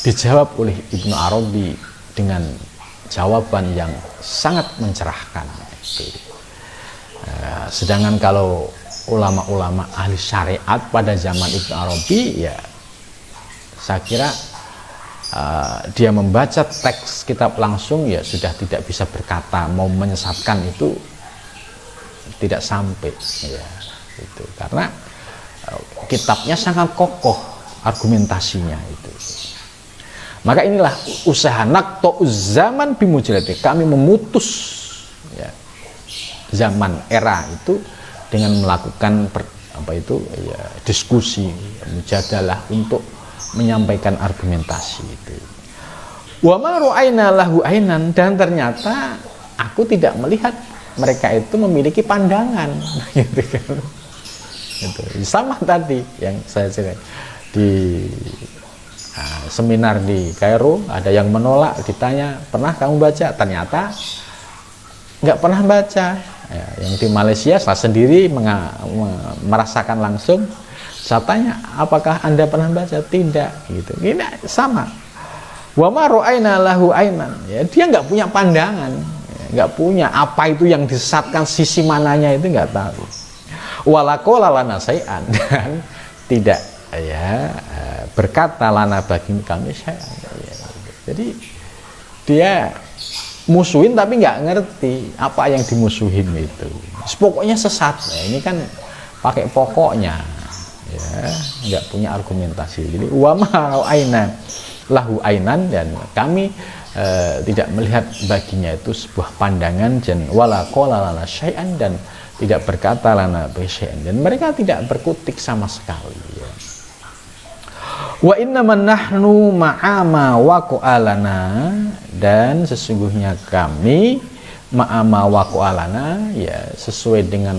dijawab oleh Ibnu Arabi dengan jawaban yang sangat mencerahkan. Sedangkan kalau ulama-ulama ahli syariat pada zaman Ibnu Arabi, ya saya kira dia membaca teks kitab langsung ya sudah tidak bisa berkata, mau menyesatkan itu tidak sampai, ya, itu karena kitabnya sangat kokoh argumentasinya itu. Maka inilah usaha naqta'uz zaman bimujalati, kami memutus, ya, zaman era itu dengan melakukan diskusi, mujadalah untuk menyampaikan argumentasi itu. Wa ma ru'aina lahu ainan, dan ternyata aku tidak melihat mereka itu memiliki pandangan, gitu kan. Itu sama tadi yang saya cerita di seminar di Kairo, ada yang menolak, ditanya pernah kamu baca, ternyata nggak pernah baca. Ya, yang di Malaysia saya sendiri merasakan langsung. Saya tanya, apakah Anda pernah baca? Tidak, gitu. Ini sama. Wa ma ra'ayna lahu ainan. Ya, dia nggak punya pandangan, nggak punya apa itu yang disesatkan, sisi mananya itu nggak tahu. Walaqala lana syai'an, dan tidak ya berkata lana bagi kami syai'an. Ya, jadi dia musuhin tapi nggak ngerti apa yang dimusuhin itu. Pokoknya sesat. Ya, ini kan pakai pokoknya, ya nggak punya argumentasi. Jadi wa ma ra'ayna lahu ainan, dan kami tidak melihat baginya itu sebuah pandangan, dan wala qala lana syai'an, dan tidak berkata lana syai'an, dan mereka tidak berkutik sama sekali, ya. Wa innaman nahnu ma'ama waqa'alana, dan sesungguhnya kami ma'ama waqa'alana, ya sesuai dengan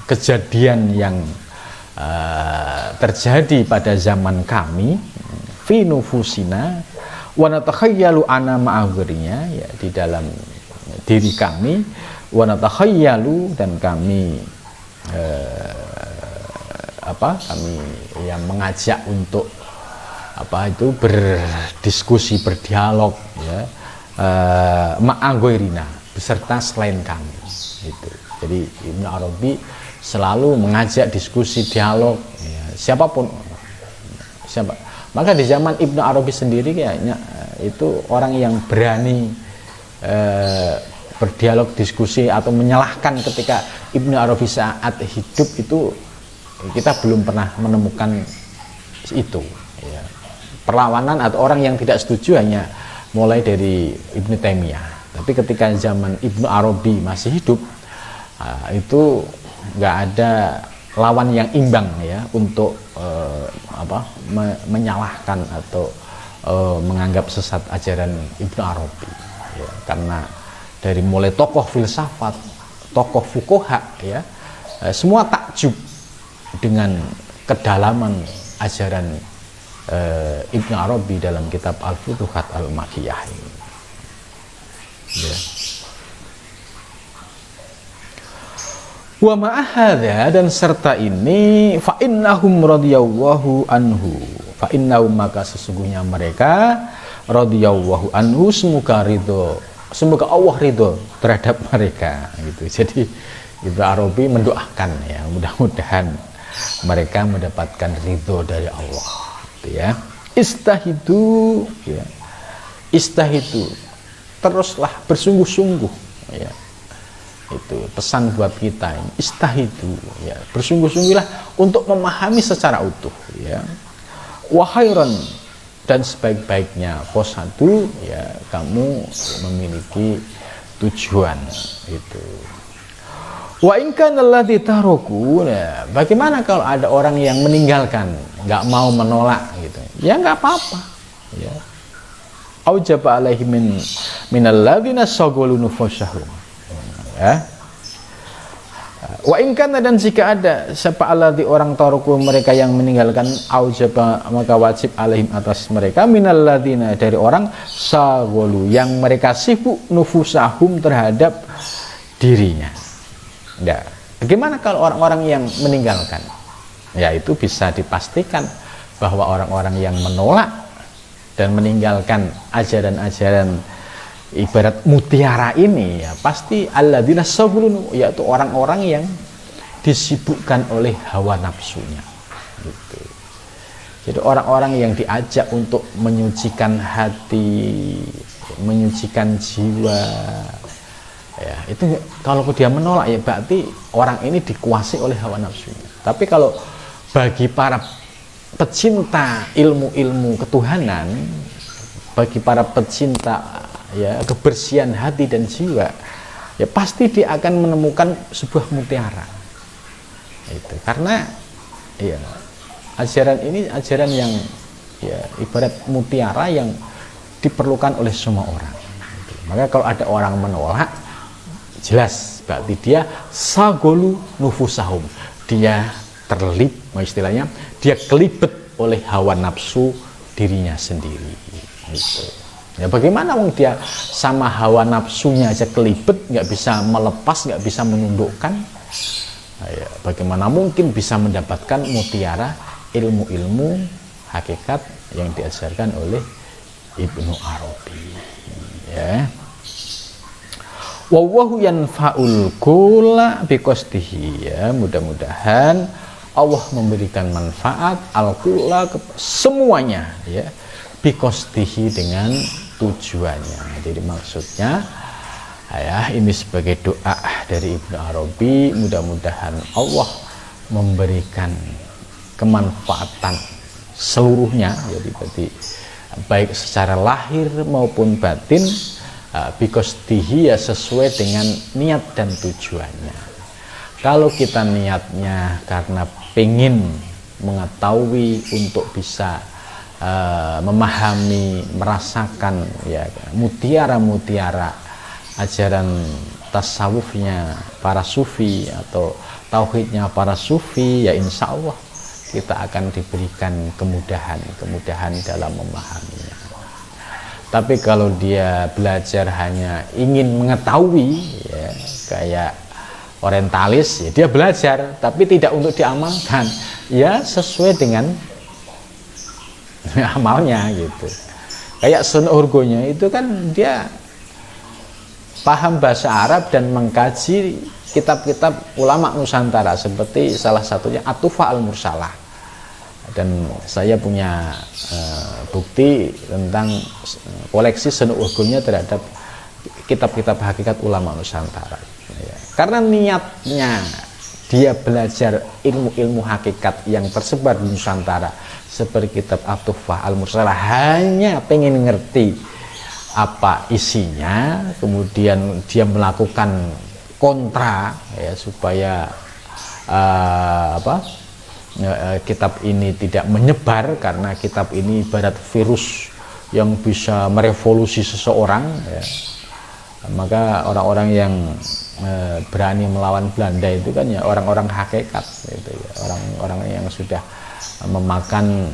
kejadian yang terjadi pada zaman kami, fi nufusina wa natakhayyalu ana ma'aghrinya, ya di dalam diri kami, wa natakhayyalu, dan kami kami yang mengajak untuk itu berdiskusi, berdialog, ya ma'aghirina, beserta selain kami itu. Jadi Ibnu Arabi selalu mengajak diskusi, dialog, ya, siapapun, siapa. Maka di zaman Ibnu Arabi sendiri kayaknya itu orang yang berani berdialog, diskusi, atau menyalahkan ketika Ibnu Arabi saat hidup itu kita belum pernah menemukan itu, ya. Perlawanan atau orang yang tidak setuju hanya mulai dari Ibnu Taimiyah. Tapi ketika zaman Ibnu Arabi masih hidup, itu nggak ada lawan yang imbang, ya, untuk menyalahkan atau menganggap sesat ajaran Ibnu Arabi, ya. Karena dari mulai tokoh filsafat, tokoh fuqaha, ya, semua takjub dengan kedalaman ajaran Ibnu Arabi dalam kitab Al-Futuhat Al-Makkiyah ini, ya. Wa ma'ahadha, dan serta ini, fa innahum radhiyallahu anhu, fa innahum, maka sesungguhnya mereka, radhiyallahu anhu, semoga Allah ridho terhadap mereka, gitu. Jadi Ibnu Arabi mendoakan, ya, mudah-mudahan mereka mendapatkan ridho dari Allah, gitu, ya. Istahidu, ya, istahidu, teruslah bersungguh-sungguh, ya. Itu pesan buat kita ini, istahidu, ya, bersungguh-sungguhlah untuk memahami secara utuh, ya. Wa khairan, dan sebaik-baiknya qasadu, ya, kamu memiliki tujuan itu. Wa in kana alladzi taraku, ya, bagaimana kalau ada orang yang meninggalkan, nggak mau menolak, gitu, ya nggak apa-apa, ya. Aujaba alaihi min alladzina shaghalu nufusahum, ya. Wa in kana, dan jika ada siapa alladzi orang taraku, mereka yang meninggalkan, aujaba, maka wajib alaihim, atas mereka, minal ladzina, dari orang, shaghalu, yang mereka sibuk, nufusahum, terhadap dirinya. Ya, bagaimana kalau orang-orang yang meninggalkan? Ya, itu bisa dipastikan bahwa orang-orang yang menolak dan meninggalkan ajaran-ajaran ibarat mutiara ini, ya pasti alladzina saghulun, yaitu orang-orang yang disibukkan oleh hawa nafsunya, gitu. Jadi orang-orang yang diajak untuk menyucikan hati, menyucikan jiwa, ya itu kalau dia menolak, ya berarti orang ini dikuasai oleh hawa nafsunya. Tapi kalau bagi para pecinta ilmu-ilmu ketuhanan, bagi para pecinta, ya, kebersihan hati dan jiwa, ya pasti dia akan menemukan sebuah mutiara itu. Karena ya ajaran ini ajaran yang, ya, ibarat mutiara yang diperlukan oleh semua orang, gitu. Maka kalau ada orang menolak, jelas berarti dia sagolu nufusahum, dia istilahnya dia kelibet oleh hawa nafsu dirinya sendiri gitu. Ya bagaimana wong dia sama hawa nafsunya aja kelibet, nggak bisa melepas, nggak bisa menundukkan. Nah, ya, bagaimana mungkin bisa mendapatkan mutiara ilmu-ilmu hakikat yang diajarkan oleh Ibnu Arabi ya. Wallahu yanfa'ul kulla biqasdihi ya, mudah-mudahan Allah memberikan manfaat al-kulla semuanya ya, biqasdihi dengan tujuannya. Jadi maksudnya ya, ini sebagai doa dari Ibnu Arabi, mudah-mudahan Allah memberikan kemanfaatan seluruhnya, jadi berarti baik secara lahir maupun batin, biqasdihi ya sesuai dengan niat dan tujuannya. Kalau kita niatnya karena pengen mengetahui untuk bisa memahami, merasakan ya mutiara-mutiara ajaran tasawufnya para sufi atau tauhidnya para sufi, ya insya Allah kita akan diberikan kemudahan dalam memahaminya. Tapi kalau dia belajar hanya ingin mengetahui ya, kayak orientalis ya, dia belajar tapi tidak untuk diamalkan ya sesuai dengan amalnya gitu. Kayak Sun Urgonya itu kan dia paham bahasa Arab dan mengkaji kitab-kitab ulama Nusantara seperti salah satunya At-Tuhfah Al-Mursalah. Dan saya punya bukti tentang koleksi Sun Urgonya terhadap kitab-kitab hakikat ulama Nusantara ya. Karena niatnya dia belajar ilmu-ilmu hakikat yang tersebar di Nusantara seperti kitab At-Tuhfah Al-Mursalah, hanya pengen ngerti apa isinya, kemudian dia melakukan kontra ya, supaya kitab ini tidak menyebar, karena kitab ini ibarat virus yang bisa merevolusi seseorang ya. Maka orang-orang yang berani melawan Belanda itu kan ya orang-orang hakikat gitu ya, orang-orang yang sudah memakan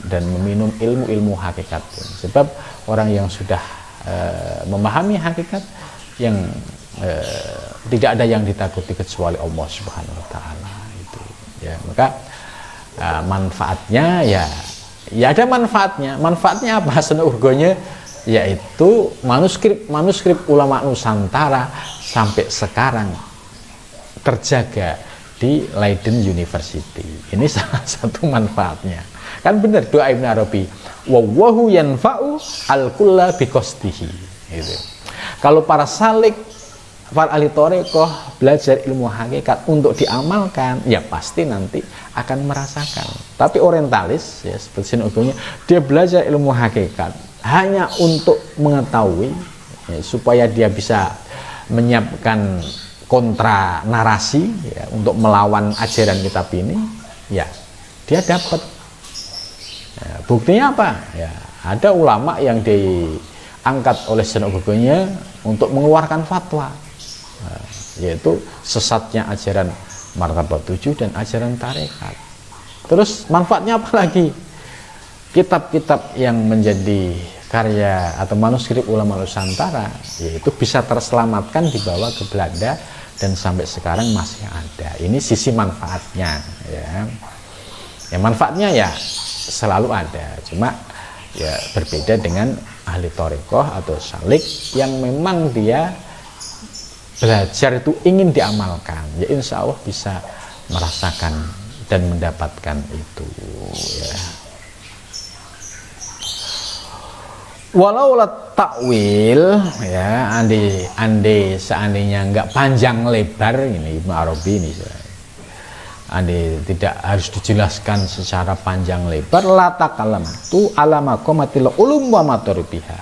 dan meminum ilmu-ilmu hakikat. Sebab orang yang sudah memahami hakikat, yang tidak ada yang ditakuti kecuali Allah Subhanahu wa taala itu ya. Maka manfaatnya ya ada manfaatnya. Manfaatnya apa? Sun Urgonya yaitu manuskrip ulama Nusantara sampai sekarang terjaga di Leiden University. Ini salah satu manfaatnya. Kan benar doa Ibnu Arabi, wallahu yanfa'u al-kulla biqasdihi gitu. Kalau para salik, para ahli thariqah belajar ilmu hakikat untuk diamalkan, ya pasti nanti akan merasakan. Tapi orientalis ya seperti Sun Urgonya, dia belajar ilmu hakikat hanya untuk mengetahui ya, supaya dia bisa menyiapkan kontra narasi ya, untuk melawan ajaran kitab ini, ya dia dapat. Ya, buktinya apa? Ya, ada ulama yang diangkat oleh Sun Urgonya untuk mengeluarkan fatwa, yaitu sesatnya ajaran martabat 7 dan ajaran tarekat. Terus manfaatnya apa lagi? Kitab-kitab yang menjadi karya atau manuskrip ulama Nusantara yaitu bisa terselamatkan dibawa ke Belanda dan sampai sekarang masih ada. Ini sisi manfaatnya ya. Ya manfaatnya ya selalu ada, cuma ya berbeda dengan ahli thariqah atau salik yang memang dia belajar itu ingin diamalkan, ya insya Allah bisa merasakan dan mendapatkan itu ya. Walau takwil ya, andai seandainya nggak panjang lebar ini Ibnu Arabi ini, andai tidak harus dijelaskan secara panjang lebar, latakalam tu alama komatil ulum wa maturibiha.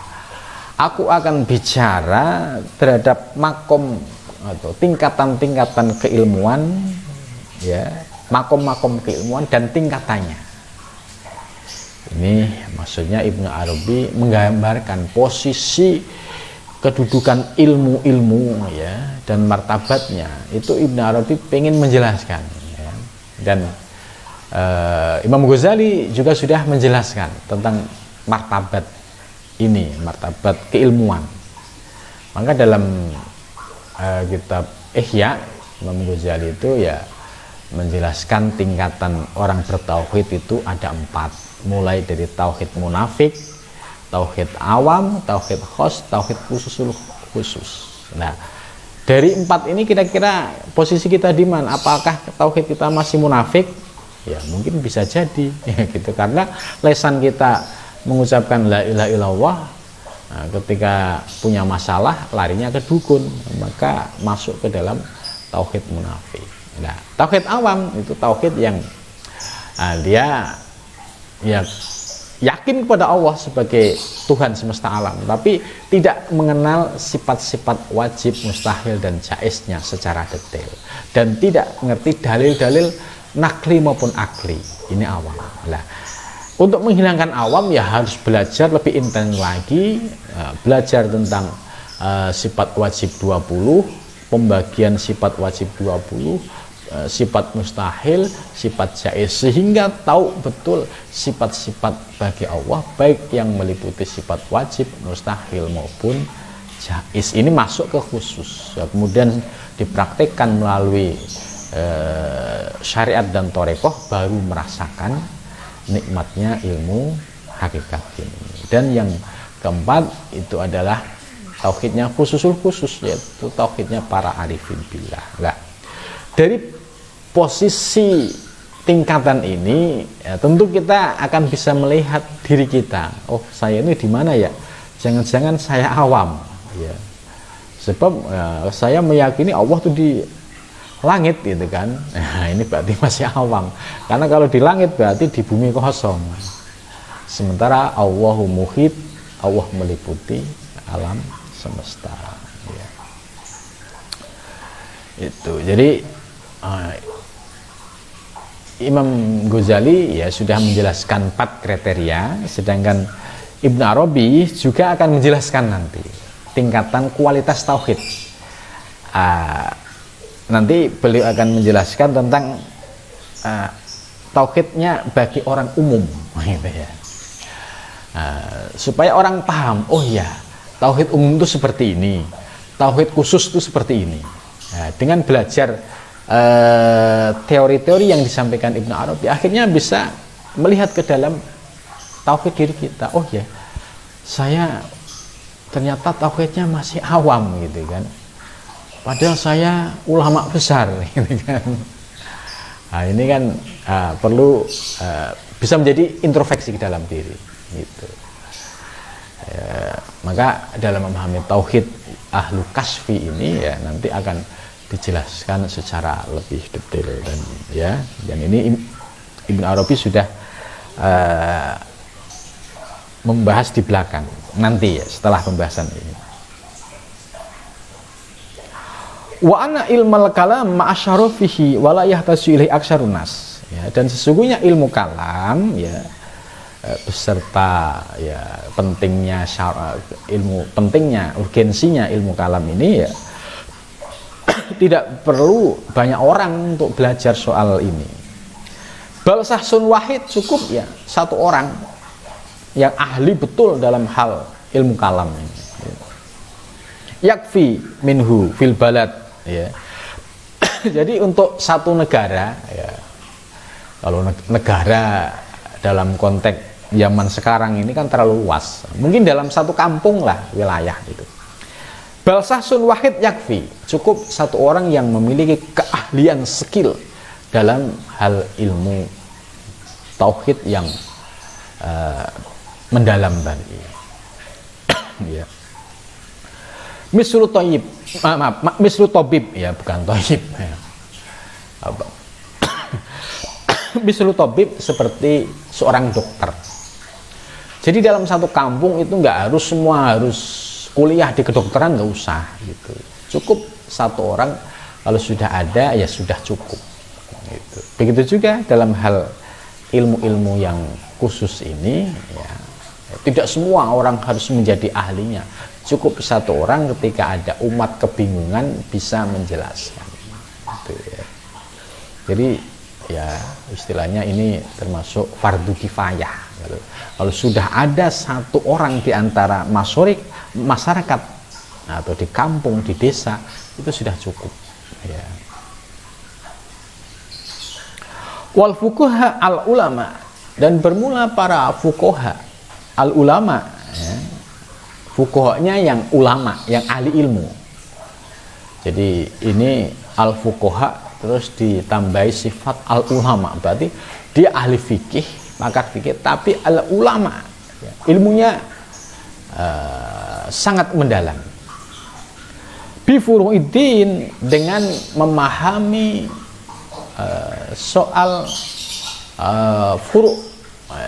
Aku akan bicara terhadap makom atau tingkatan-tingkatan keilmuan ya, makom-makom keilmuan dan tingkatannya. Ini maksudnya Ibnu Arabi menggambarkan posisi kedudukan ilmu-ilmu ya dan martabatnya. Itu Ibnu Arabi pengen menjelaskan ya. Dan Imam Ghazali juga sudah menjelaskan tentang martabat ini, martabat keilmuan. Maka dalam kitab Ihya, Imam Ghazali itu ya menjelaskan tingkatan orang bertauhid itu ada 4, mulai dari tauhid munafik, tauhid awam, tauhid khos, tauhid khususul khusus. Nah, dari 4 ini kira-kira posisi kita di mana? Apakah tauhid kita masih munafik? Ya mungkin bisa jadi ya gitu, karena lesan kita mengucapkan la ilaha illallah, nah, ketika punya masalah larinya ke dukun, maka masuk ke dalam tauhid munafik. Nah, tauhid awam itu tauhid yang dia ya yakin kepada Allah sebagai Tuhan semesta alam, tapi tidak mengenal sifat-sifat wajib, mustahil dan jaiznya secara detail, dan tidak mengerti dalil-dalil nakli maupun akli. Ini awam. Nah, untuk menghilangkan awam ya harus belajar lebih intens lagi, belajar tentang sifat wajib 20, pembagian sifat wajib 20, sifat mustahil, sifat jaiz, sehingga tahu betul sifat-sifat bagi Allah, baik yang meliputi sifat wajib, mustahil maupun jaiz. Ini masuk ke khusus, ya, kemudian dipraktikkan melalui syariat dan torekoh, baru merasakan nikmatnya ilmu hakikat ini. Dan yang keempat itu adalah tauhidnya khususul khusus, yaitu tauhidnya para arifin billah. Nah, dari posisi tingkatan ini ya, tentu kita akan bisa melihat diri kita. Oh, saya ini di mana ya? Jangan-jangan saya awam ya. Sebab saya meyakini Allah itu di langit gitu kan. Nah, ini berarti masih awam. Karena kalau di langit berarti di bumi kosong. Sementara Allahu muhit, Allah meliputi alam semesta ya. Itu. Jadi Imam Ghazali ya sudah menjelaskan 4 kriteria, sedangkan Ibn Arabi juga akan menjelaskan nanti tingkatan kualitas tauhid. Nanti beliau akan menjelaskan tentang tauhidnya bagi orang umum, gitu ya. Supaya orang paham, oh ya, tauhid umum itu seperti ini, tauhid khusus itu seperti ini. Dengan belajar teori-teori yang disampaikan Ibn Arabi, akhirnya bisa melihat ke dalam tauhid diri kita. Oh ya, saya ternyata tauhidnya masih awam gitu kan, padahal saya ulama besar gitu kan. Nah, ini kan perlu bisa menjadi introspeksi ke dalam diri gitu. Maka dalam memahami tauhid ahlu kasfi ini ya nanti akan dijelaskan secara lebih detail, dan ini Ibn Arabi sudah membahas di belakang nanti ya, setelah pembahasan ini. Wa anna ilmal kalam ma'asyarafihi wa la yahtaju ilaihi aktsarun nas, ya, dan sesungguhnya ilmu kalam ya beserta ya pentingnya urgensinya ilmu kalam ini ya tidak perlu banyak orang untuk belajar soal ini. Bal sahsun wahid, cukup ya satu orang yang ahli betul dalam hal ilmu kalam ini. Yakfi minhu fil balad ya. Jadi untuk satu negara ya, kalau negara dalam konteks zaman sekarang ini kan terlalu luas, mungkin dalam satu kampung lah wilayah gitu. Bal sahsun wahid yakfi, cukup satu orang yang memiliki keahlian skill dalam hal ilmu tauhid yang mendalam tadi. Ya. Misru thayyib, misru tabib ya, bukan thayyib ya. Misru tabib seperti seorang dokter. Jadi dalam satu kampung itu nggak harus semua harus kuliah di kedokteran, nggak usah gitu. Cukup satu orang, kalau sudah ada ya sudah cukup gitu. Begitu juga dalam hal ilmu-ilmu yang khusus ini ya, tidak semua orang harus menjadi ahlinya. Cukup satu orang ketika ada umat kebingungan bisa menjelaskan gitu ya. Jadi ya istilahnya ini termasuk fardu kifayah. Kalau sudah ada satu orang di antara masyarakat atau di kampung, di desa, itu sudah cukup, ya. Wal fuqaha al ulama, dan bermula para fuqaha al ulama, ya. Fuqahanya yang ulama, yang ahli ilmu. Jadi ini al fuqaha terus ditambahi sifat al ulama, berarti dia ahli fikih, pakar fikih, tapi al ulama, ya, ilmunya sangat mendalam. Bi furu'iddin, dengan memahami soal furu',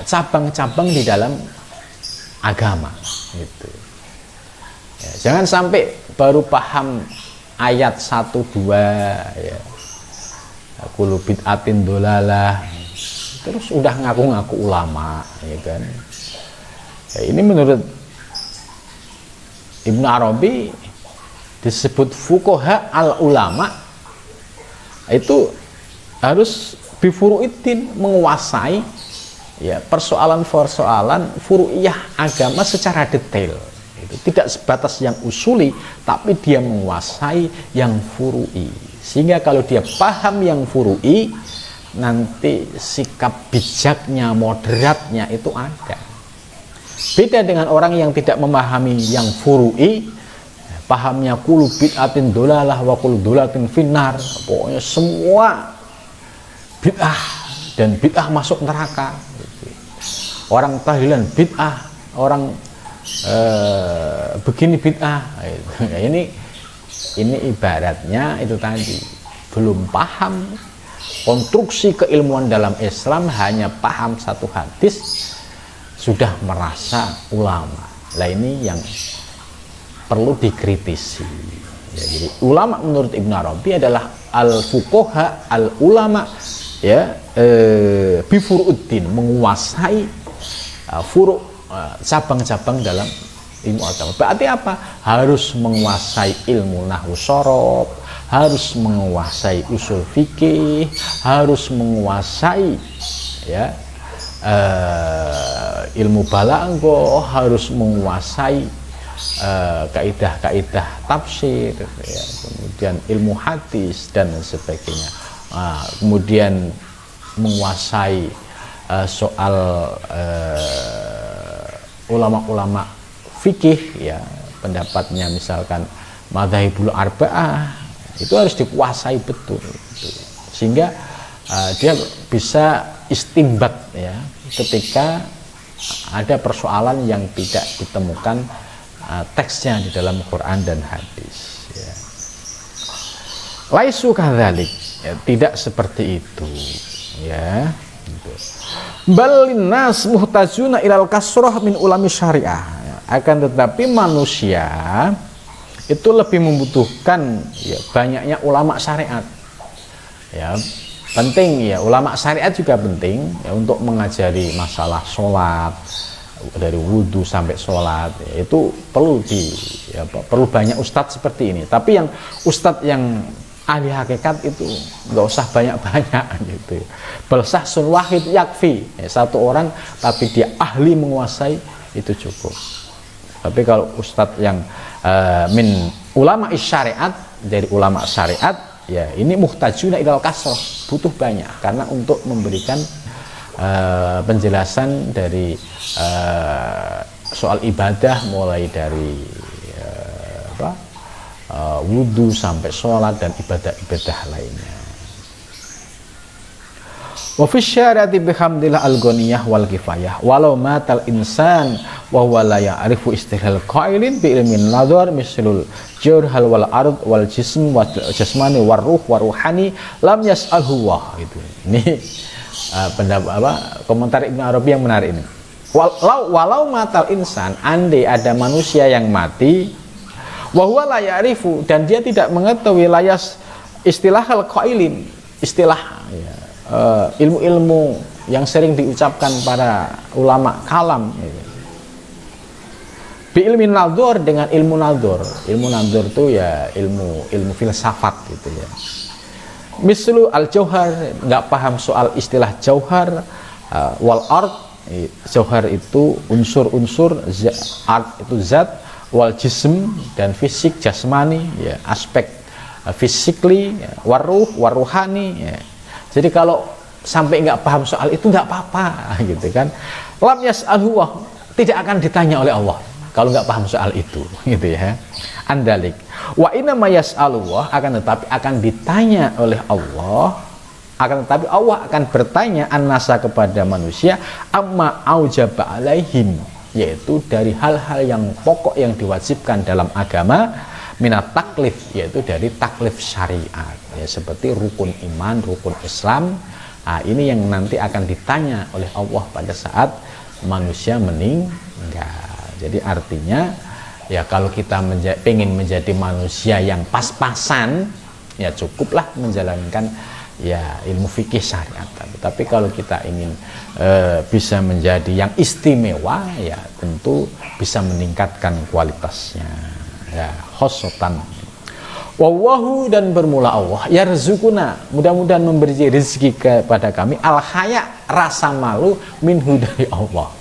cabang-cabang di dalam agama, gitu. Ya, jangan sampai baru paham ayat 1 2, ya, kullu bid'atin dolalah, terus udah ngaku-ngaku ulama, ya kan. Ya, ini menurut Ibnu Arabi disebut fuqaha al ulama, itu harus bifuru'iddin, menguasai, ya, persoalan-persoalan furu'iyah agama secara detail. Itu tidak sebatas yang usuli, tapi dia menguasai yang furu'i, sehingga kalau dia paham yang furu'i, nanti sikap bijaknya, moderatnya itu ada. Beda dengan orang yang tidak memahami yang furu'i, pahamnya kullu bid'atin dolalah wa kullu dolalatin finnar, pokoknya semua bid'ah dan bid'ah masuk neraka. Orang tahlilan bid'ah, orang begini bid'ah. Ini ibaratnya itu tadi, belum paham konstruksi keilmuan dalam Islam, hanya paham satu hadis sudah merasa ulama. Lah ini yang perlu dikritisi. Ya, jadi ulama menurut Ibnu Arabi adalah al-fuqaha al-ulama, ya, bifuru'uddin, menguasai furu', cabang-cabang dalam ilmu agama. Berarti apa? Harus menguasai ilmu nahwu shorof, harus menguasai usul fikih, harus menguasai, ya, ilmu balaghoh, harus menguasai kaidah-kaidah tafsir, ya, kemudian ilmu hadis dan sebagainya. Kemudian menguasai soal ulama-ulama fikih, ya, pendapatnya misalkan madzhabul arba'ah, itu harus dikuasai betul, sehingga dia bisa istinbat, ya, ketika ada persoalan yang tidak ditemukan teksnya di dalam Quran dan hadis, ya. Laisu kadzalik, ya, tidak seperti itu, ya. Balin nas muhtajuna ilal kasroh min ulami syariah, ya. Akan tetapi manusia itu lebih membutuhkan, ya, banyaknya ulama syariat, ya. Penting, ya, ulama syariat juga penting, ya, untuk mengajari masalah sholat, dari wudhu sampai sholat, ya, itu perlu perlu banyak ustadz seperti ini. Tapi yang ustadz yang ahli hakikat itu nggak usah banyak-banyak, gitu. Balsahsun wahid yakfi, ya, satu orang tapi dia ahli menguasai, itu cukup. Tapi kalau ustadz yang min ulama syariat, dari ulama syariat, ya, ini muhtajuna ilal kasroh, butuh banyak, karena untuk memberikan penjelasan dari soal ibadah, mulai dari wudhu sampai sholat dan ibadah-ibadah lainnya. Wa fi syariati bihamdillah al-ghaniyah wal kifayah walau matal insan wa huwa la ya'rifu istilhal qailin bi ilmin nadhar mislul jawhal wal ard wal jism wal jasmani war ruh war ruhani lam yas'alhu wa. Itu ini pendapat komentar Ibnu Arabi yang menarik ini. Walau matal insan, andai ada manusia yang mati, wa huwa la ya'rifu, dan dia tidak mengetahui layas istilahal qailin, istilah, ya, ilmu-ilmu yang sering diucapkan para ulama kalam, gitu. Bi ilmin nadhar, dengan ilmu nadhar. Ilmu nadhar itu ya ilmu filsafat, gitu, ya. Mislu al-jauhar, nggak paham soal istilah jauhar, wal art, jauhar itu unsur-unsur, art itu zat, wal jism dan fisik jasmani, ya, aspek physically, ya, waruhani, ya. Jadi kalau sampai nggak paham soal itu nggak apa-apa, gitu kan. Lam yas'alhu, tidak akan ditanya oleh Allah kalau nggak paham soal itu, gitu ya. Andalik wa inna ma yas'alullah, akan tetapi akan ditanya oleh Allah, akan tetapi Allah akan bertanya an-nasa kepada manusia amma aujaba alaihim, yaitu dari hal-hal yang pokok yang diwajibkan dalam agama, minat taklif, yaitu dari taklif syariat, ya, seperti rukun iman, rukun Islam. Nah, ini yang nanti akan ditanya oleh Allah pada saat manusia meninggal. Jadi artinya, ya kalau kita pengen menjadi manusia yang pas-pasan, ya cukuplah menjalankan ya ilmu fikih syariat. Tapi kalau kita ingin bisa menjadi yang istimewa, ya tentu bisa meningkatkan kualitasnya, ya khosotan. Wallahu, dan bermula Allah, yarzukuna, mudah-mudahan memberi rezeki kepada kami, al haya, rasa malu, minhu, dari Allah.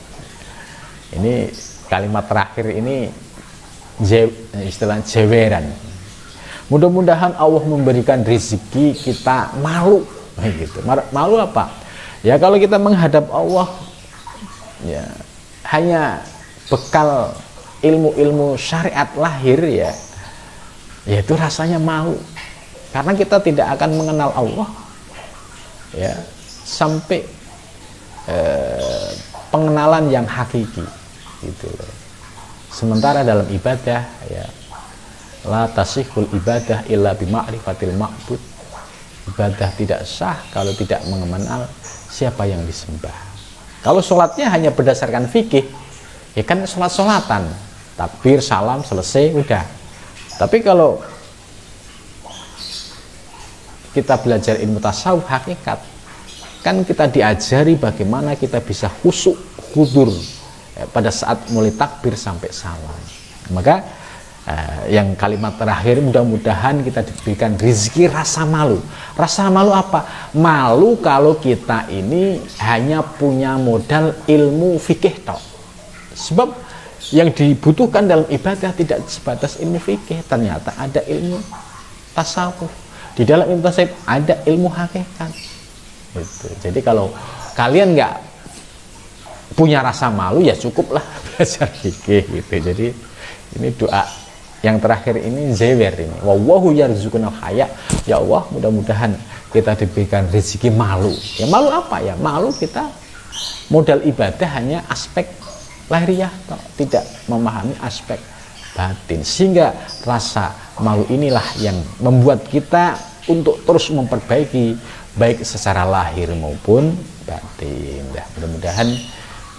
Ini kalimat terakhir ini istilah jeweran. Mudah-mudahan Allah memberikan rezeki kita malu, gitu. Malu apa? Ya kalau kita menghadap Allah, ya hanya bekal ilmu-ilmu syariat lahir, ya itu rasanya malu, karena kita tidak akan mengenal Allah, ya sampai pengenalan yang hakiki, gitu. Sementara dalam ibadah, ya la tasihul ibadah illa bima'rifatil ma'bud, ibadah tidak sah kalau tidak mengenal siapa yang disembah. Kalau sholatnya hanya berdasarkan fikih, ya kan sholat-sholatan, takbir, salam, selesai, udah. Tapi kalau kita belajar ilmu tasawuf hakikat, kan kita diajari bagaimana kita bisa khusyuk, khudur, ya, pada saat mulai takbir sampai salam. Maka yang kalimat terakhir, mudah-mudahan kita diberikan rezeki rasa malu. Rasa malu apa? Malu kalau kita ini hanya punya modal ilmu fikih tok. Sebab yang dibutuhkan dalam ibadah tidak sebatas ilmu fikih, ternyata ada ilmu tasawuf. Di dalam ilmu tasawuf ada ilmu hakikat. Gitu. Jadi kalau kalian nggak punya rasa malu, ya cukuplah belajar fikih, gitu. Jadi ini doa yang terakhir ini zewer ini. Wallahu yarzuquna haya. Ya Allah, mudah-mudahan kita diberikan rezeki malu. Ya malu apa ya? Malu kita modal ibadah hanya aspek lahiriah, tidak memahami aspek batin, sehingga rasa malu inilah yang membuat kita untuk terus memperbaiki baik secara lahir maupun batin. Nah, mudah-mudahan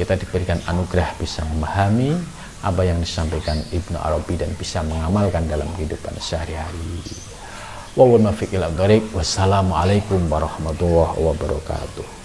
kita diberikan anugerah bisa memahami apa yang disampaikan Ibnu Arabi dan bisa mengamalkan dalam kehidupan sehari-hari. Wassalamualaikum warahmatullahi wabarakatuh.